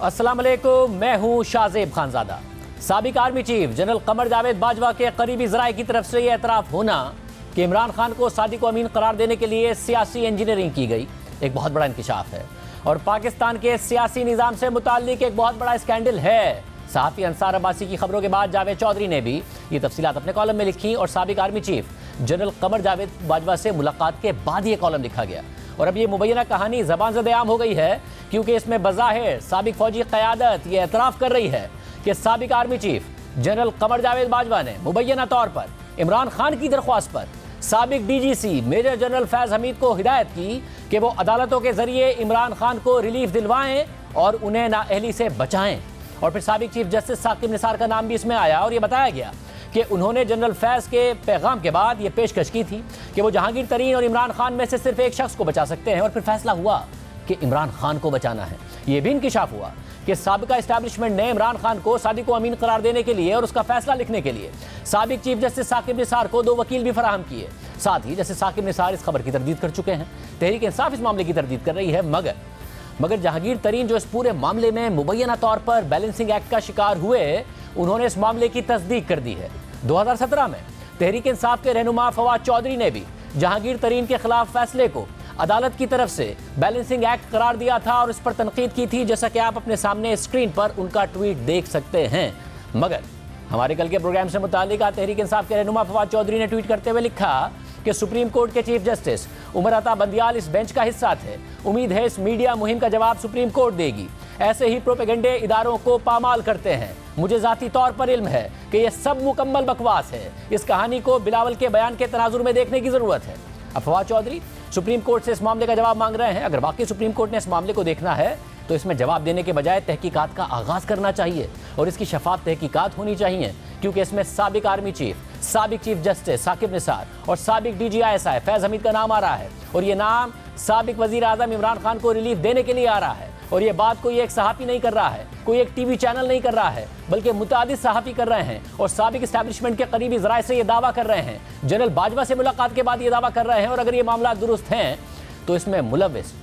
अस्सलाम वालेकुम, मैं हूं शाहजेब खानजादा। साबिक army chief general Qamar Javed Bajwa के करीबी ज़राए की तरफ से यह एतराफ़ होना कि इमरान खान को सादिक अमीन करार देने के लिए सियासी इंजीनियरिंग की गई, एक बहुत बड़ा इंकिशाफ है और पाकिस्तान के सियासी निज़ाम से मुताल्लिक एक बहुत बड़ा स्कैंडल है। सहाफ़ी अंसार अब्बासी की खबरों के बाद जावेद चौधरी ने भी ये तफसीलात अपने कॉलम में लिखी और साबिक army chief general Qamar Javed Bajwa से मुलाकात के बाद ये कॉलम लिखा गया। और अब ये मुबैना कहानी ज़बान ज़द आम हो गई है क्योंकि इसमें बज़ाहिर साबिक फौजी क़यादत ये एतराफ़ कर रही है कि साबिक army chief general Qamar Javed Bajwa ने मुबैना तौर पर इमरान खान की दरख्वास्त पर साबिक DGC मेजर जनरल फैज़ हमीद को हिदायत की कि वो अदालतों के ज़रिए इमरान खान को रिलीफ दिलवाएं और उन्हें नाअहली से बचाएं। और फिर साबिक चीफ जस्टिस साकिब निसार का नाम भी इसमें आया और ये बताया गया कि उन्होंने जनरल फैज़ के पैगाम के बाद ये पेशकश की थी कि वो जहांगीर तरीन और इमरान खान में से सिर्फ एक शख्स को बचा सकते हैं। और फिर फैसला हुआ कि इमरान खान को बचाना है। ये भी इंकिशाफ हुआ कि साबिका इस्टेब्लिशमेंट ने इमरान खान को सादिक अमीन करार देने के लिए और उसका फैसला लिखने के लिए साबिक चीफ जस्टिस साकिब निसार को 2 वकील भी फराहम किए। साथ ही जस्टिस साकिब निसार इस खबर की तरदीद कर चुके हैं, तहरीक इंसाफ इस मामले की तरदीद कर रही है, मगर जहांगीर तरीन जो इस पूरे मामले में मुबैना तौर पर बैलेंसिंग एक्ट का शिकार हुए, उन्होंने इस मामले की तस्दीक कर दी है। 2017 में तहरीक इंसाफ के रहनुमा फवाद चौधरी ने भी जहांगीर तरीन के खिलाफ फैसले को अदालत की तरफ से बैलेंसिंग एक्ट करार दिया था और इस पर तनकीद की थी, जैसा कि आप अपने सामने स्क्रीन पर उनका ट्वीट देख सकते हैं। मगर हमारे कल के प्रोग्राम से मुताल्लिक तहरीक इंसाफ के रहनुमा फवाद चौधरी ने ट्वीट करते हुए लिखा कि सुप्रीम कोर्ट के चीफ जस्टिस उमर अता बंदियाल इस बेंच का हिस्सा थे। उम्मीद है इस मीडिया मुहिम का जवाब सुप्रीम कोर्ट देगी। ऐसे ही प्रोपेगेंडे इदारों को पामाल करते हैं। मुझे ज़ाती तौर पर इल्म है कि यह सब मुकम्मल बकवास है। इस कहानी को बिलावल के बयान के तनाजुर में देखने की ज़रूरत है। अब फवाद चौधरी सुप्रीम कोर्ट से इस मामले का जवाब मांग रहे हैं। अगर वाकई सुप्रीम कोर्ट ने इस मामले को देखना है तो इसमें जवाब देने के बजाय तहकीकात का आगाज़ करना चाहिए और इसकी शफाफ तहकीकात होनी चाहिए, क्योंकि इसमें साबिक आर्मी चीफ, साबिक चीफ जस्टिस साकिब निसार और साबिक DGI फैज़ हमीद का नाम आ रहा है और ये नाम साबिक वज़ीर आज़म इमरान खान को रिलीफ देने के लिए आ रहा है। और ये बात कोई एक सहाफ़ी नहीं कर रहा है, कोई एक TV चैनल नहीं कर रहा है, बल्कि मुतादिद सहाफ़ी कर रहे हैं और साबिक इस्टेब्लिशमेंट के करीबी ज़राए से ये दावा कर रहे हैं। जनरल बाजवा से मुलाकात के बाद ये दावा कर रहे हैं और अगर ये मामला दुरुस्त हैं तो इसमें मुलव्विस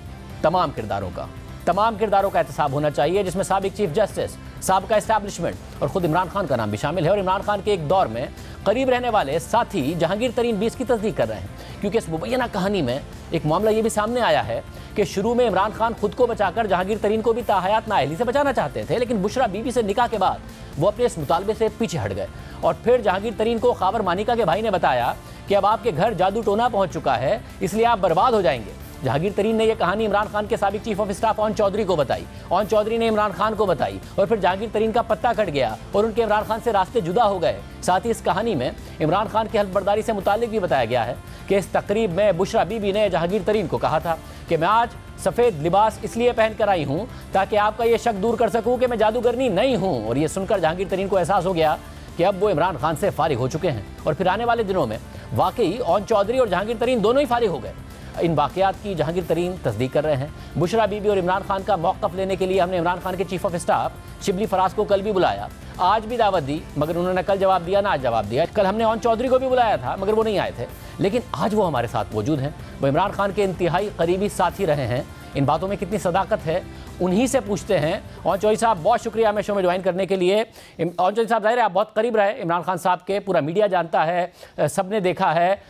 तमाम किरदारों का एहतसाब होना चाहिए, जिसमें साबिक चीफ जस्टिस, साबिका इस्टेब्लिशमेंट और ख़ुद इमरान खान का नाम भी शामिल है। और इमरान खान के एक दौर में करीब रहने वाले साथी जहांगीर तरीन भी इसकी तस्दीक कर रहे हैं, क्योंकि इस मुबैना कहानी में एक मामला ये भी सामने आया है कि शुरू में इमरान खान खुद को बचाकर जहांगीर तरीन को भी ताहयात नाअहली से बचाना चाहते थे, लेकिन बुशरा बीबी से निकाह के बाद वो अपने इस मुतालबे से पीछे हट गए। और फिर जहांगीर तरीन को खाबर मानिका के भाई ने बताया कि अब आपके घर जादू टोना पहुंच चुका है, इसलिए आप बर्बाद हो जाएंगे। जहांगीर तरीन ने यह कहानी इमरान खान के साबिक chief of staff Aon Chaudhry को बताई, ओन चौधरी ने इमरान खान को बताई और फिर जहांगीर तरीन का पत्ता कट गया और उनके इमरान खान से रास्ते जुदा हो गए। साथ ही इस कहानी में इमरान खान की हल्फबर्दारी से मुताल्लिक भी बताया गया है कि इस तकरीब में बुशरा बीबी ने जहांगीर तरीन को कहा था कि मैं आज सफ़ेद लिबास इसलिए पहन कर आई हूँ ताकि आपका ये शक दूर कर सकूँ कि मैं जादूगरनी नहीं हूँ। और ये सुनकर जहांगीर तरीन को एहसास हो गया कि अब वो इमरान खान से फारिग हो चुके हैं। और फिर आने वाले दिनों में वाकई ओन चौधरी और जहांगीर तरीन दोनों ही फारिग हो गए। इन वाक़यात की जहांगीर तरीन तस्दीक कर रहे हैं। बुशरा बीबी और इमरान खान का मौक़िफ़ लेने के लिए हमने इमरान खान के chief of staff Shibli Faraz को कल भी बुलाया, आज भी दावत दी, मगर उन्होंने कल जवाब दिया ना आज जवाब दिया। कल हमने ओन चौधरी को भी बुलाया था मगर वो नहीं आए थे, लेकिन आज वो हमारे साथ मौजूद हैं। वो इमरान खान के इंतहाई करीबी साथी रहे हैं। इन बातों में कितनी सदाकत है उन्हीं से पूछते हैं। ओन चौधरी साहब बहुत शुक्रिया हमें शो में ज्वाइन करने के लिए। ओन चौधरी साहब ज़ाहिर है आप बहुत करीब रहे इमरान खान साहब के, पूरा मीडिया जानता है, सब ने देखा है।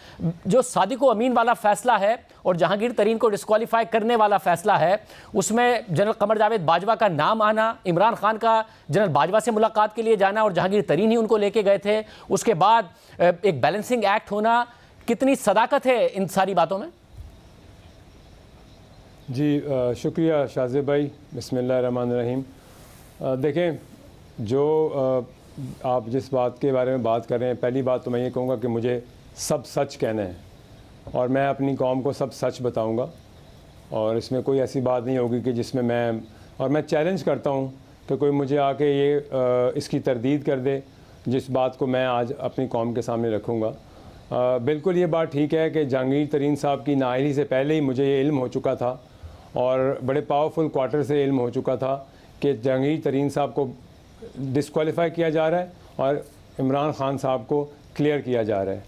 जो सादिक अमीन वाला फ़ैसला है और जहांगीर तरीन को डिस्क्वालीफाई करने वाला फ़ैसला है, उसमें जनरल कमर जावेद बाजवा का नाम आना, इमरान खान का जनरल बाजवा से मुलाकात के लिए जाना और जहांगीर तरीन ही उनको लेके गए थे, उसके बाद एक बैलेंसिंग एक्ट होना, कितनी सदाकत है इन सारी बातों में? जी शुक्रिया शाहजेब भाई, बिस्मिल्लाहिर्रहमानिर्रहीम। देखें, जो आप जिस बात के बारे में बात कर रहे हैं, पहली बात तो मैं ये कहूँगा कि मुझे सब सच कहना है और मैं अपनी कौम को सब सच बताऊँगा और इसमें कोई ऐसी बात नहीं होगी कि जिसमें मैं चैलेंज करता हूँ कि कोई मुझे आके ये इसकी तरदीद कर दे जिस बात को मैं आज अपनी कौम के सामने रखूँगा। बिल्कुल ये बात ठीक है कि जहांगीर तरीन साहब की नाअहली से पहले ही मुझे ये इल्म हो चुका था और बड़े पावरफुल क्वार्टर से इल्म हो चुका था कि जहांगीर तरीन साहब को डिस्क्वालीफाई किया जा रहा है और इमरान खान साहब को क्लियर किया जा रहा है।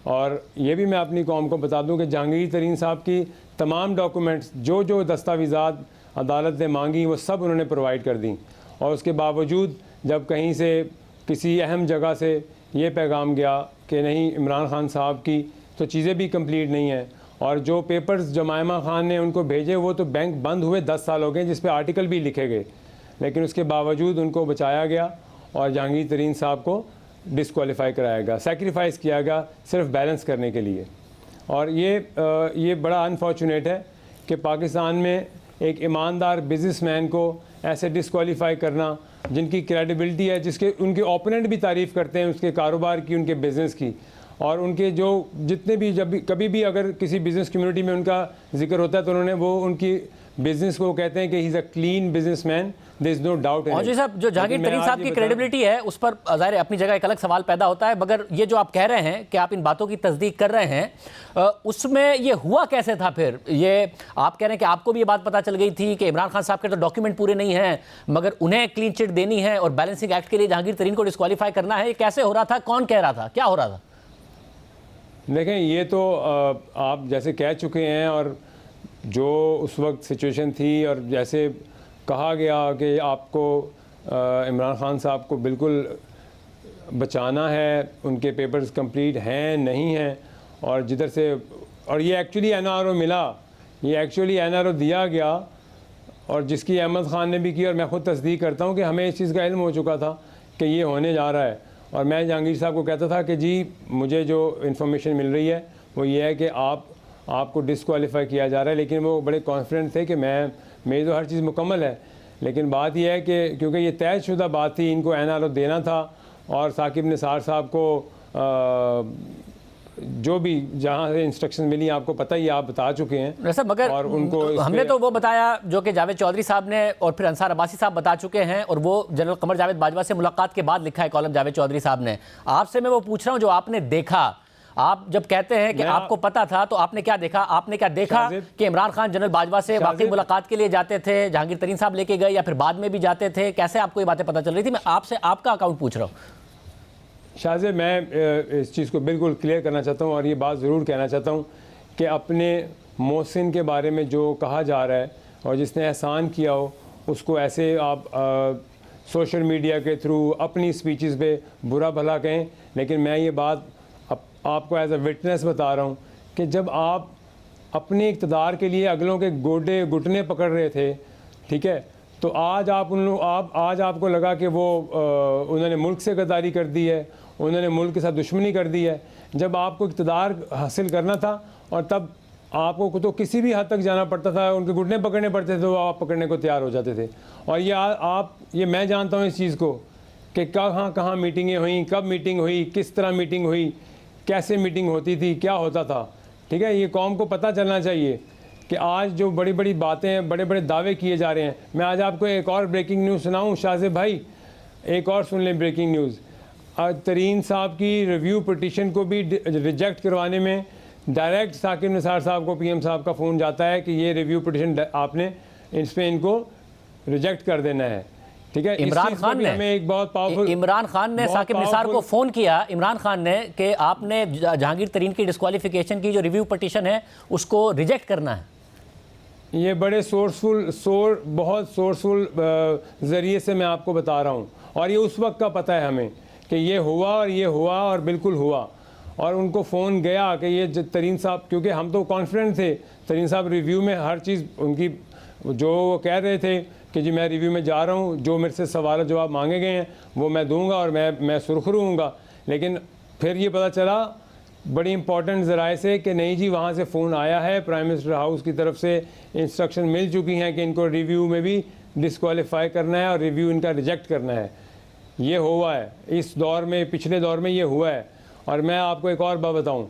और ये भी मैं अपनी कौम को बता दूं कि जहांगीर तरीन साहब की तमाम डॉक्यूमेंट्स, जो दस्तावेज़ात अदालत ने मांगी वो सब उन्होंने प्रोवाइड कर दी। और उसके बावजूद जब कहीं से किसी अहम जगह से ये पैगाम गया कि नहीं इमरान खान साहब की तो चीज़ें भी कंप्लीट नहीं हैं, और जो पेपर्स जमायमा खान ने उनको भेजे वो तो बैंक बंद हुए 10 साल हो गए, जिस पे आर्टिकल भी लिखे गए, लेकिन उसके बावजूद उनको बचाया गया और जहांगीर तरीन साहब को डिस्क्वालीफाई कराया गया, सेक्रीफाइस किया गया सिर्फ बैलेंस करने के लिए। और ये बड़ा अनफॉर्चुनेट है कि पाकिस्तान में एक ईमानदार बिजनेसमैन को ऐसे डिस्क्वालीफाई करना, जिनकी क्रेडिबिलिटी है, जिसके उनके ओपोनेंट भी तारीफ़ करते हैं उसके कारोबार की, उनके बिज़नेस की, और उनके जो जितने भी जब भी कभी भी अगर किसी बिज़नेस कम्युनिटी में उनका जिक्र होता है तो उन्होंने वो उनकी बिज़नेस को कहते हैं कि he is a clean businessman, there is no doubt in it. और जी साहब, जो जहांगीर तरीन साहब की क्रेडिबिलिटी है उस पर ज़ाहिर है अपनी जगह एक अलग सवाल पैदा होता है, मगर ये जो आप कह रहे हैं कि आप इन बातों की तस्दीक कर रहे हैं, उसमें ये हुआ कैसे था फिर? ये आप कह रहे हैं कि आपको भी ये बात पता चल गई थी कि इमरान खान साहब के तो डॉक्यूमेंट पूरे नहीं हैं, मगर उन्हें क्लीन चिट देनी है और बैलेंसिंग एक्ट के लिए जहांगीर तरीन को डिस्क्वालीफाई करना है, ये कैसे हो रहा था? कौन कह रहा था? क्या हो रहा था? देखें, ये तो आप जैसे कह चुके हैं, और जो उस वक्त सिचुएशन थी और जैसे कहा गया कि आपको इमरान खान साहब को बिल्कुल बचाना है, उनके पेपर्स कंप्लीट हैं नहीं हैं, और जिधर से, और ये एक्चुअली एनआरओ मिला, ये एक्चुअली एनआरओ दिया गया, और जिसकी अहमद ख़ान ने भी की, और मैं ख़ुद तस्दीक करता हूँ कि हमें इस चीज़ का इल्म हो चुका था कि ये होने जा रहा है। और मैं जहांगीर साहब को कहता था कि जी मुझे जो इन्फॉर्मेशन मिल रही है वो ये है कि आपको डिस्क्वालीफाई किया जा रहा है, लेकिन वो बड़े कॉन्फिडेंट थे कि मेरी तो हर चीज़ मुकम्मल है। लेकिन बात यह है कि क्योंकि ये तयशुदा बात थी, इनको एनआरओ देना था, और साकिब निसार साहब को जो भी जहाँ से इंस्ट्रक्शन मिली आपको पता ही, आप बता चुके हैं सर, मगर और उनको हमने तो वो बताया जो कि जावेद चौधरी साहब ने और फिर अंसार अब्बासी साहब बता चुके हैं, और वो जनरल कमर जावेद बाजवा से मुलाकात के बाद लिखा है कॉलम जावेद चौधरी साहब ने। आपसे मैं वो पूछ रहा हूँ जो आपने देखा। आप जब कहते हैं कि आपको पता था, तो आपने क्या देखा? आपने क्या देखा कि इमरान खान जनरल बाजवा से वाकई मुलाकात के लिए जाते थे, जहांगीर तरीन साहब लेके गए, या फिर बाद में भी जाते थे? कैसे आपको ये बातें पता चल रही थी? मैं आपसे आपका अकाउंट पूछ रहा हूँ। शाहज़ेब, मैं इस चीज़ को बिल्कुल क्लियर करना चाहता हूँ, और ये बात ज़रूर कहना चाहता हूँ कि अपने मोहसिन के बारे में जो कहा जा रहा है और जिसने एहसान किया हो, उसको ऐसे आप सोशल मीडिया के थ्रू अपनी स्पीचेस पे बुरा भला कहें, लेकिन मैं ये बात आपको एज अ विटनेस बता रहा हूँ कि जब आप अपने इक़्तिदार के लिए अगलों के गोडे घुटने पकड़ रहे थे, ठीक है, तो आज आज आपको लगा कि वो उन्होंने मुल्क से गद्दारी कर दी है, उन्होंने मुल्क के साथ दुश्मनी कर दी है। जब आपको इक़्तिदार हासिल करना था और तब आपको तो किसी भी हद तक जाना पड़ता था, उनके घुटने पकड़ने पड़ते थे, तो आप पकड़ने को तैयार हो जाते थे। और ये मैं जानता हूँ इस चीज़ को कि कहाँ मीटिंगें हुई, कब मीटिंग हुई, किस तरह मीटिंग हुई, कैसे मीटिंग होती थी, क्या होता था, ठीक है। ये कौम को पता चलना चाहिए कि आज जो बड़ी बड़ी बातें हैं, बड़े बड़े दावे किए जा रहे हैं। मैं आज आपको एक और ब्रेकिंग न्यूज़ सुनाऊं शाहज़ेब भाई, एक और सुन लें ब्रेकिंग न्यूज़। आज तरीन साहब की रिव्यू पिटीशन को भी रिजेक्ट करवाने में डायरेक्ट साकिब निसार साहब को पीएम साहब का फ़ोन जाता है कि ये रिव्यू पिटीशन आपने इस पर इनको रिजेक्ट कर देना है, ठीक है। इमरान खान ने हमें एक बहुत पावरफुल, इमरान खान ने साकिब निसार को फोन किया, इमरान खान ने, कि आपने जहांगीर तरीन की डिस्क्वालिफिकेशन की जो रिव्यू पिटीशन है उसको रिजेक्ट करना है। ये बड़े बहुत सोर्सफुल ज़रिए से मैं आपको बता रहा हूँ, और ये उस वक्त का पता है हमें कि ये हुआ और बिल्कुल हुआ। और उनको फ़ोन गया कि ये तरीन साहब, क्योंकि हम तो कॉन्फिडेंट थे तरीन साहब रिव्यू में हर चीज़ उनकी, जो वो कह रहे थे कि जी मैं रिव्यू में जा रहा हूँ, जो मेरे से सवाल जवाब मांगे गए हैं वो मैं दूंगा और मैं सुरखरू हूँगा। लेकिन फिर ये पता चला बड़ी इंपॉर्टेंट ज़राए से कि नहीं जी, वहाँ से फ़ोन आया है, प्राइम मिनिस्टर हाउस की तरफ से इंस्ट्रक्शन मिल चुकी हैं कि इनको रिव्यू में भी डिस्क्वालीफाई करना है और रिव्यू इनका रिजेक्ट करना है। ये हुआ है इस दौर में, पिछले दौर में ये हुआ है। और मैं आपको एक और बात बताऊँ,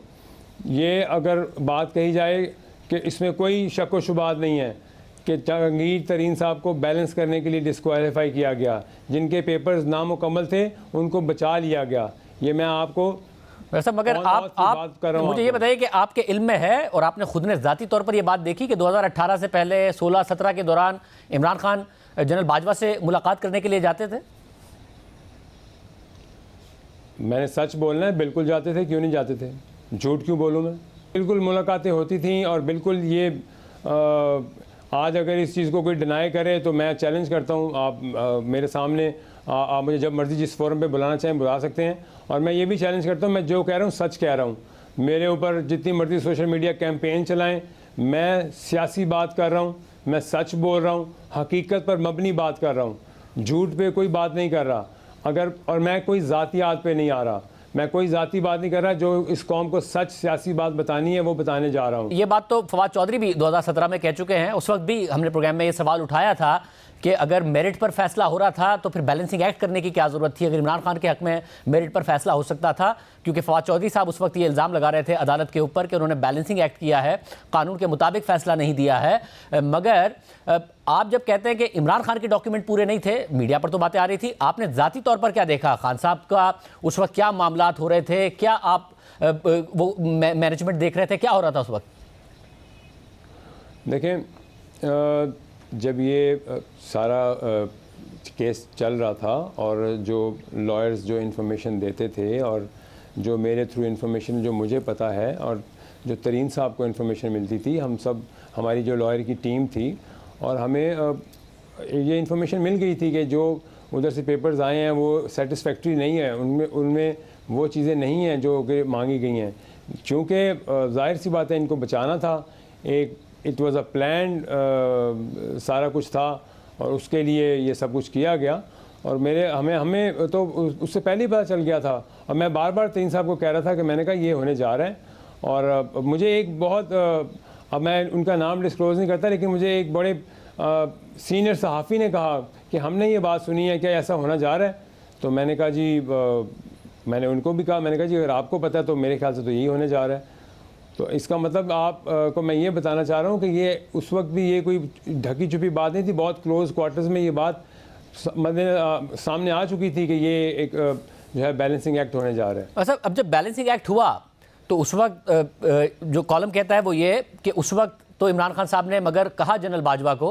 ये अगर बात कही जाए कि इसमें कोई शक व शुबात नहीं है कि जहांगीर तरीन साहब को बैलेंस करने के लिए डिस्क्वालीफाई किया गया, जिनके पेपर्स नामुकम्मल थे उनको बचा लिया गया। ये मैं आपको वैसा, मगर आप मुझे ये बताइए कि आपके इल्म में है और आपने खुद ने ज़ाती तौर पर ये बात देखी कि 2018 से पहले 16-17 के दौरान इमरान खान जनरल बाजवा से मुलाकात करने के लिए जाते थे? मैंने सच बोलना है, बिल्कुल जाते थे, क्यों नहीं जाते थे, झूठ क्यों बोलूँ मैं। बिल्कुल मुलाकातें होती थी, और बिल्कुल ये आज अगर इस चीज़ को कोई डिनाई करे तो मैं चैलेंज करता हूँ, आप मेरे सामने आप मुझे जब मर्ज़ी जिस फोरम पे बुलाना चाहें बुला सकते हैं। और मैं ये भी चैलेंज करता हूँ, मैं जो कह रहा हूँ सच कह रहा हूँ। मेरे ऊपर जितनी मर्ज़ी सोशल मीडिया कैंपेन चलाएं, मैं सियासी बात कर रहा हूँ, मैं सच बोल रहा हूँ, हकीकत पर मबनी बात कर रहा हूँ, झूठ पे कोई बात नहीं कर रहा। और मैं कोई ज़ातियात पे नहीं आ रहा, मैं कोई ज़ाती बात नहीं कर रहा। जो इस कौम को सच सियासी बात बतानी है वो बताने जा रहा हूँ। ये बात तो फवाद चौधरी भी 2017 में कह चुके हैं। उस वक्त भी हमने प्रोग्राम में ये सवाल उठाया था कि अगर मेरिट पर फैसला हो रहा था तो फिर बैलेंसिंग एक्ट करने की क्या ज़रूरत थी, अगर इमरान खान के हक में मेरिट पर फैसला हो सकता था। क्योंकि फवाद चौधरी साहब उस वक्त ये इल्ज़ाम लगा रहे थे अदालत के ऊपर कि उन्होंने बैलेंसिंग एक्ट किया है, कानून के मुताबिक फैसला नहीं दिया है। मगर आप जब कहते हैं कि इमरान खान के डॉक्यूमेंट पूरे नहीं थे, मीडिया पर तो बातें आ रही थी, आपने ज़ाती तौर पर क्या देखा? खान साहब का उस वक्त क्या मामलात हो रहे थे, क्या आप वो मैनेजमेंट देख रहे थे, क्या हो रहा था उस वक्त? देखें, जब ये सारा केस चल रहा था और जो लॉयर्स जो इन्फॉर्मेशन देते थे और जो मेरे थ्रू इन्फॉर्मेशन जो मुझे पता है और जो तरीन साहब को इन्फॉर्मेशन मिलती थी, हम सब हमारी जो लॉयर की टीम थी और हमें ये इन्फॉर्मेशन मिल गई थी कि जो उधर से पेपर्स आए हैं वो सेटिस्फैक्ट्री नहीं है, उनमें वो चीज़ें नहीं हैं जो कि मांगी गई हैं। चूँकि जाहिर सी बात है इनको बचाना था, एक इट वाज़ अ प्लान, सारा कुछ था और उसके लिए ये सब कुछ किया गया। और हमें तो उससे पहले ही पता चल गया था और मैं बार बार तरीन साहब को कह रहा था कि मैंने कहा ये होने जा रहा है। और मुझे एक बहुत अब मैं उनका नाम डिस्क्लोज़ नहीं करता, लेकिन मुझे एक बड़े सीनियर सहाफ़ी ने कहा कि हमने ये बात सुनी है, क्या ऐसा होना जा रहा है? तो मैंने कहा जी, मैंने उनको भी कहा, मैंने कहा जी अगर आपको पता है तो मेरे ख्याल से तो यही होने जा रहा है। तो इसका मतलब आप को मैं ये बताना चाह रहा हूँ कि ये उस वक्त भी ये कोई ढकी छुपी बात नहीं थी, बहुत क्लोज़ क्वार्टर्स में ये बात सामने आ चुकी थी कि ये एक जो है बैलेंसिंग एक्ट होने जा रहा है। अच्छा, अब जब बैलेंसिंग एक्ट हुआ तो उस वक्त जो कॉलम कहता है वो ये कि उस वक्त तो इमरान खान साहब ने मगर कहा जनरल बाजवा को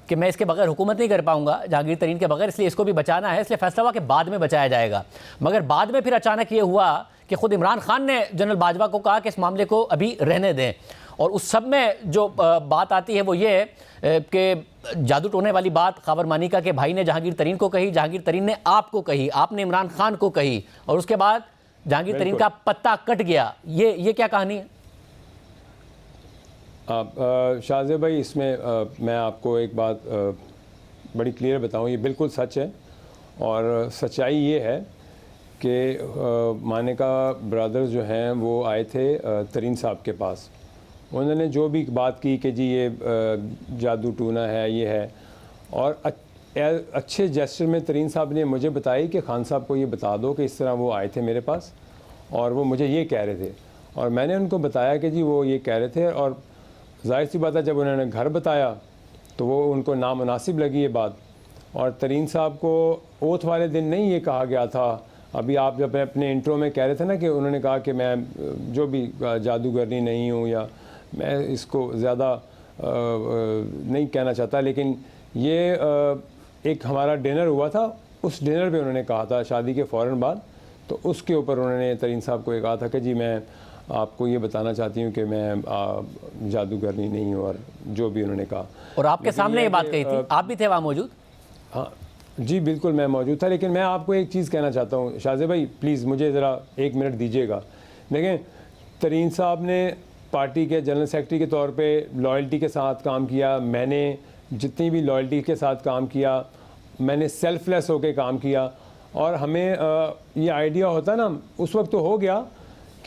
कि मैं इसके बगैर हुकूमत नहीं कर पाऊंगा, जहांगीर तरीन के बगैर, इसलिए इसको भी बचाना है, इसलिए फैसला हुआ कि बाद में बचाया जाएगा। मगर बाद में फिर अचानक ये हुआ कि खुद इमरान खान ने जनरल बाजवा को कहा कि इस मामले को अभी रहने दें। और उस सब में जो बात आती है वो ये कि जादू टोने वाली बात खबर मानिका के भाई ने जहांगीर तरीन को कही, जहांगीर तरीन ने आपको कही, आपने इमरान खान को कही और उसके बाद जहांगीर तरीन का पत्ता कट गया। ये क्या कहानी है? शाहज़ेब भाई, इसमें मैं आपको एक बात बड़ी क्लियर बताऊं, ये बिल्कुल सच है। और सच्चाई ये है कि मानिका ब्रदर्स जो हैं वो आए थे तरीन साहब के पास। उन्होंने जो भी बात की कि जी ये जादू टूना है, ये है, और अच्छे जेस्चर में तरीन साहब ने मुझे बताई कि खान साहब को ये बता दो कि इस तरह वो आए थे मेरे पास और वो मुझे ये कह रहे थे। और मैंने उनको बताया कि जी वो ये कह रहे थे। और जाहिर सी बात है जब उन्होंने घर बताया तो वो उनको नामुनासिब लगी ये बात। और तरीन साहब को ओथ वाले दिन नहीं ये कहा गया था। अभी आप जब अपने इंट्रो में कह रहे थे ना कि उन्होंने कहा कि मैं जो भी जादूगरनी नहीं हूँ या मैं इसको ज़्यादा नहीं कहना चाहता, लेकिन ये एक हमारा डिनर हुआ था, उस डिनर पे उन्होंने कहा था शादी के फ़ौरन बाद। तो उसके ऊपर उन्होंने तरीन साहब को ये कहा था कि जी मैं आपको ये बताना चाहती हूँ कि मैं जादूगरनी नहीं हूँ, और जो भी उन्होंने कहा। और आपके सामने ये बात कही थी, आप भी थे वहाँ मौजूद? हाँ जी बिल्कुल, मैं मौजूद था। लेकिन मैं आपको एक चीज़ कहना चाहता हूँ शाहज़ेब भाई, प्लीज़ मुझे ज़रा 1 मिनट दीजिएगा। देखें, तरीन साहब ने पार्टी के जनरल सेक्रेटरी के तौर पे लॉयल्टी के साथ काम किया। मैंने जितनी भी लॉयल्टी के साथ काम किया, मैंने सेल्फलेस होकर काम किया। और हमें ये आइडिया होता ना उस वक्त तो हो गया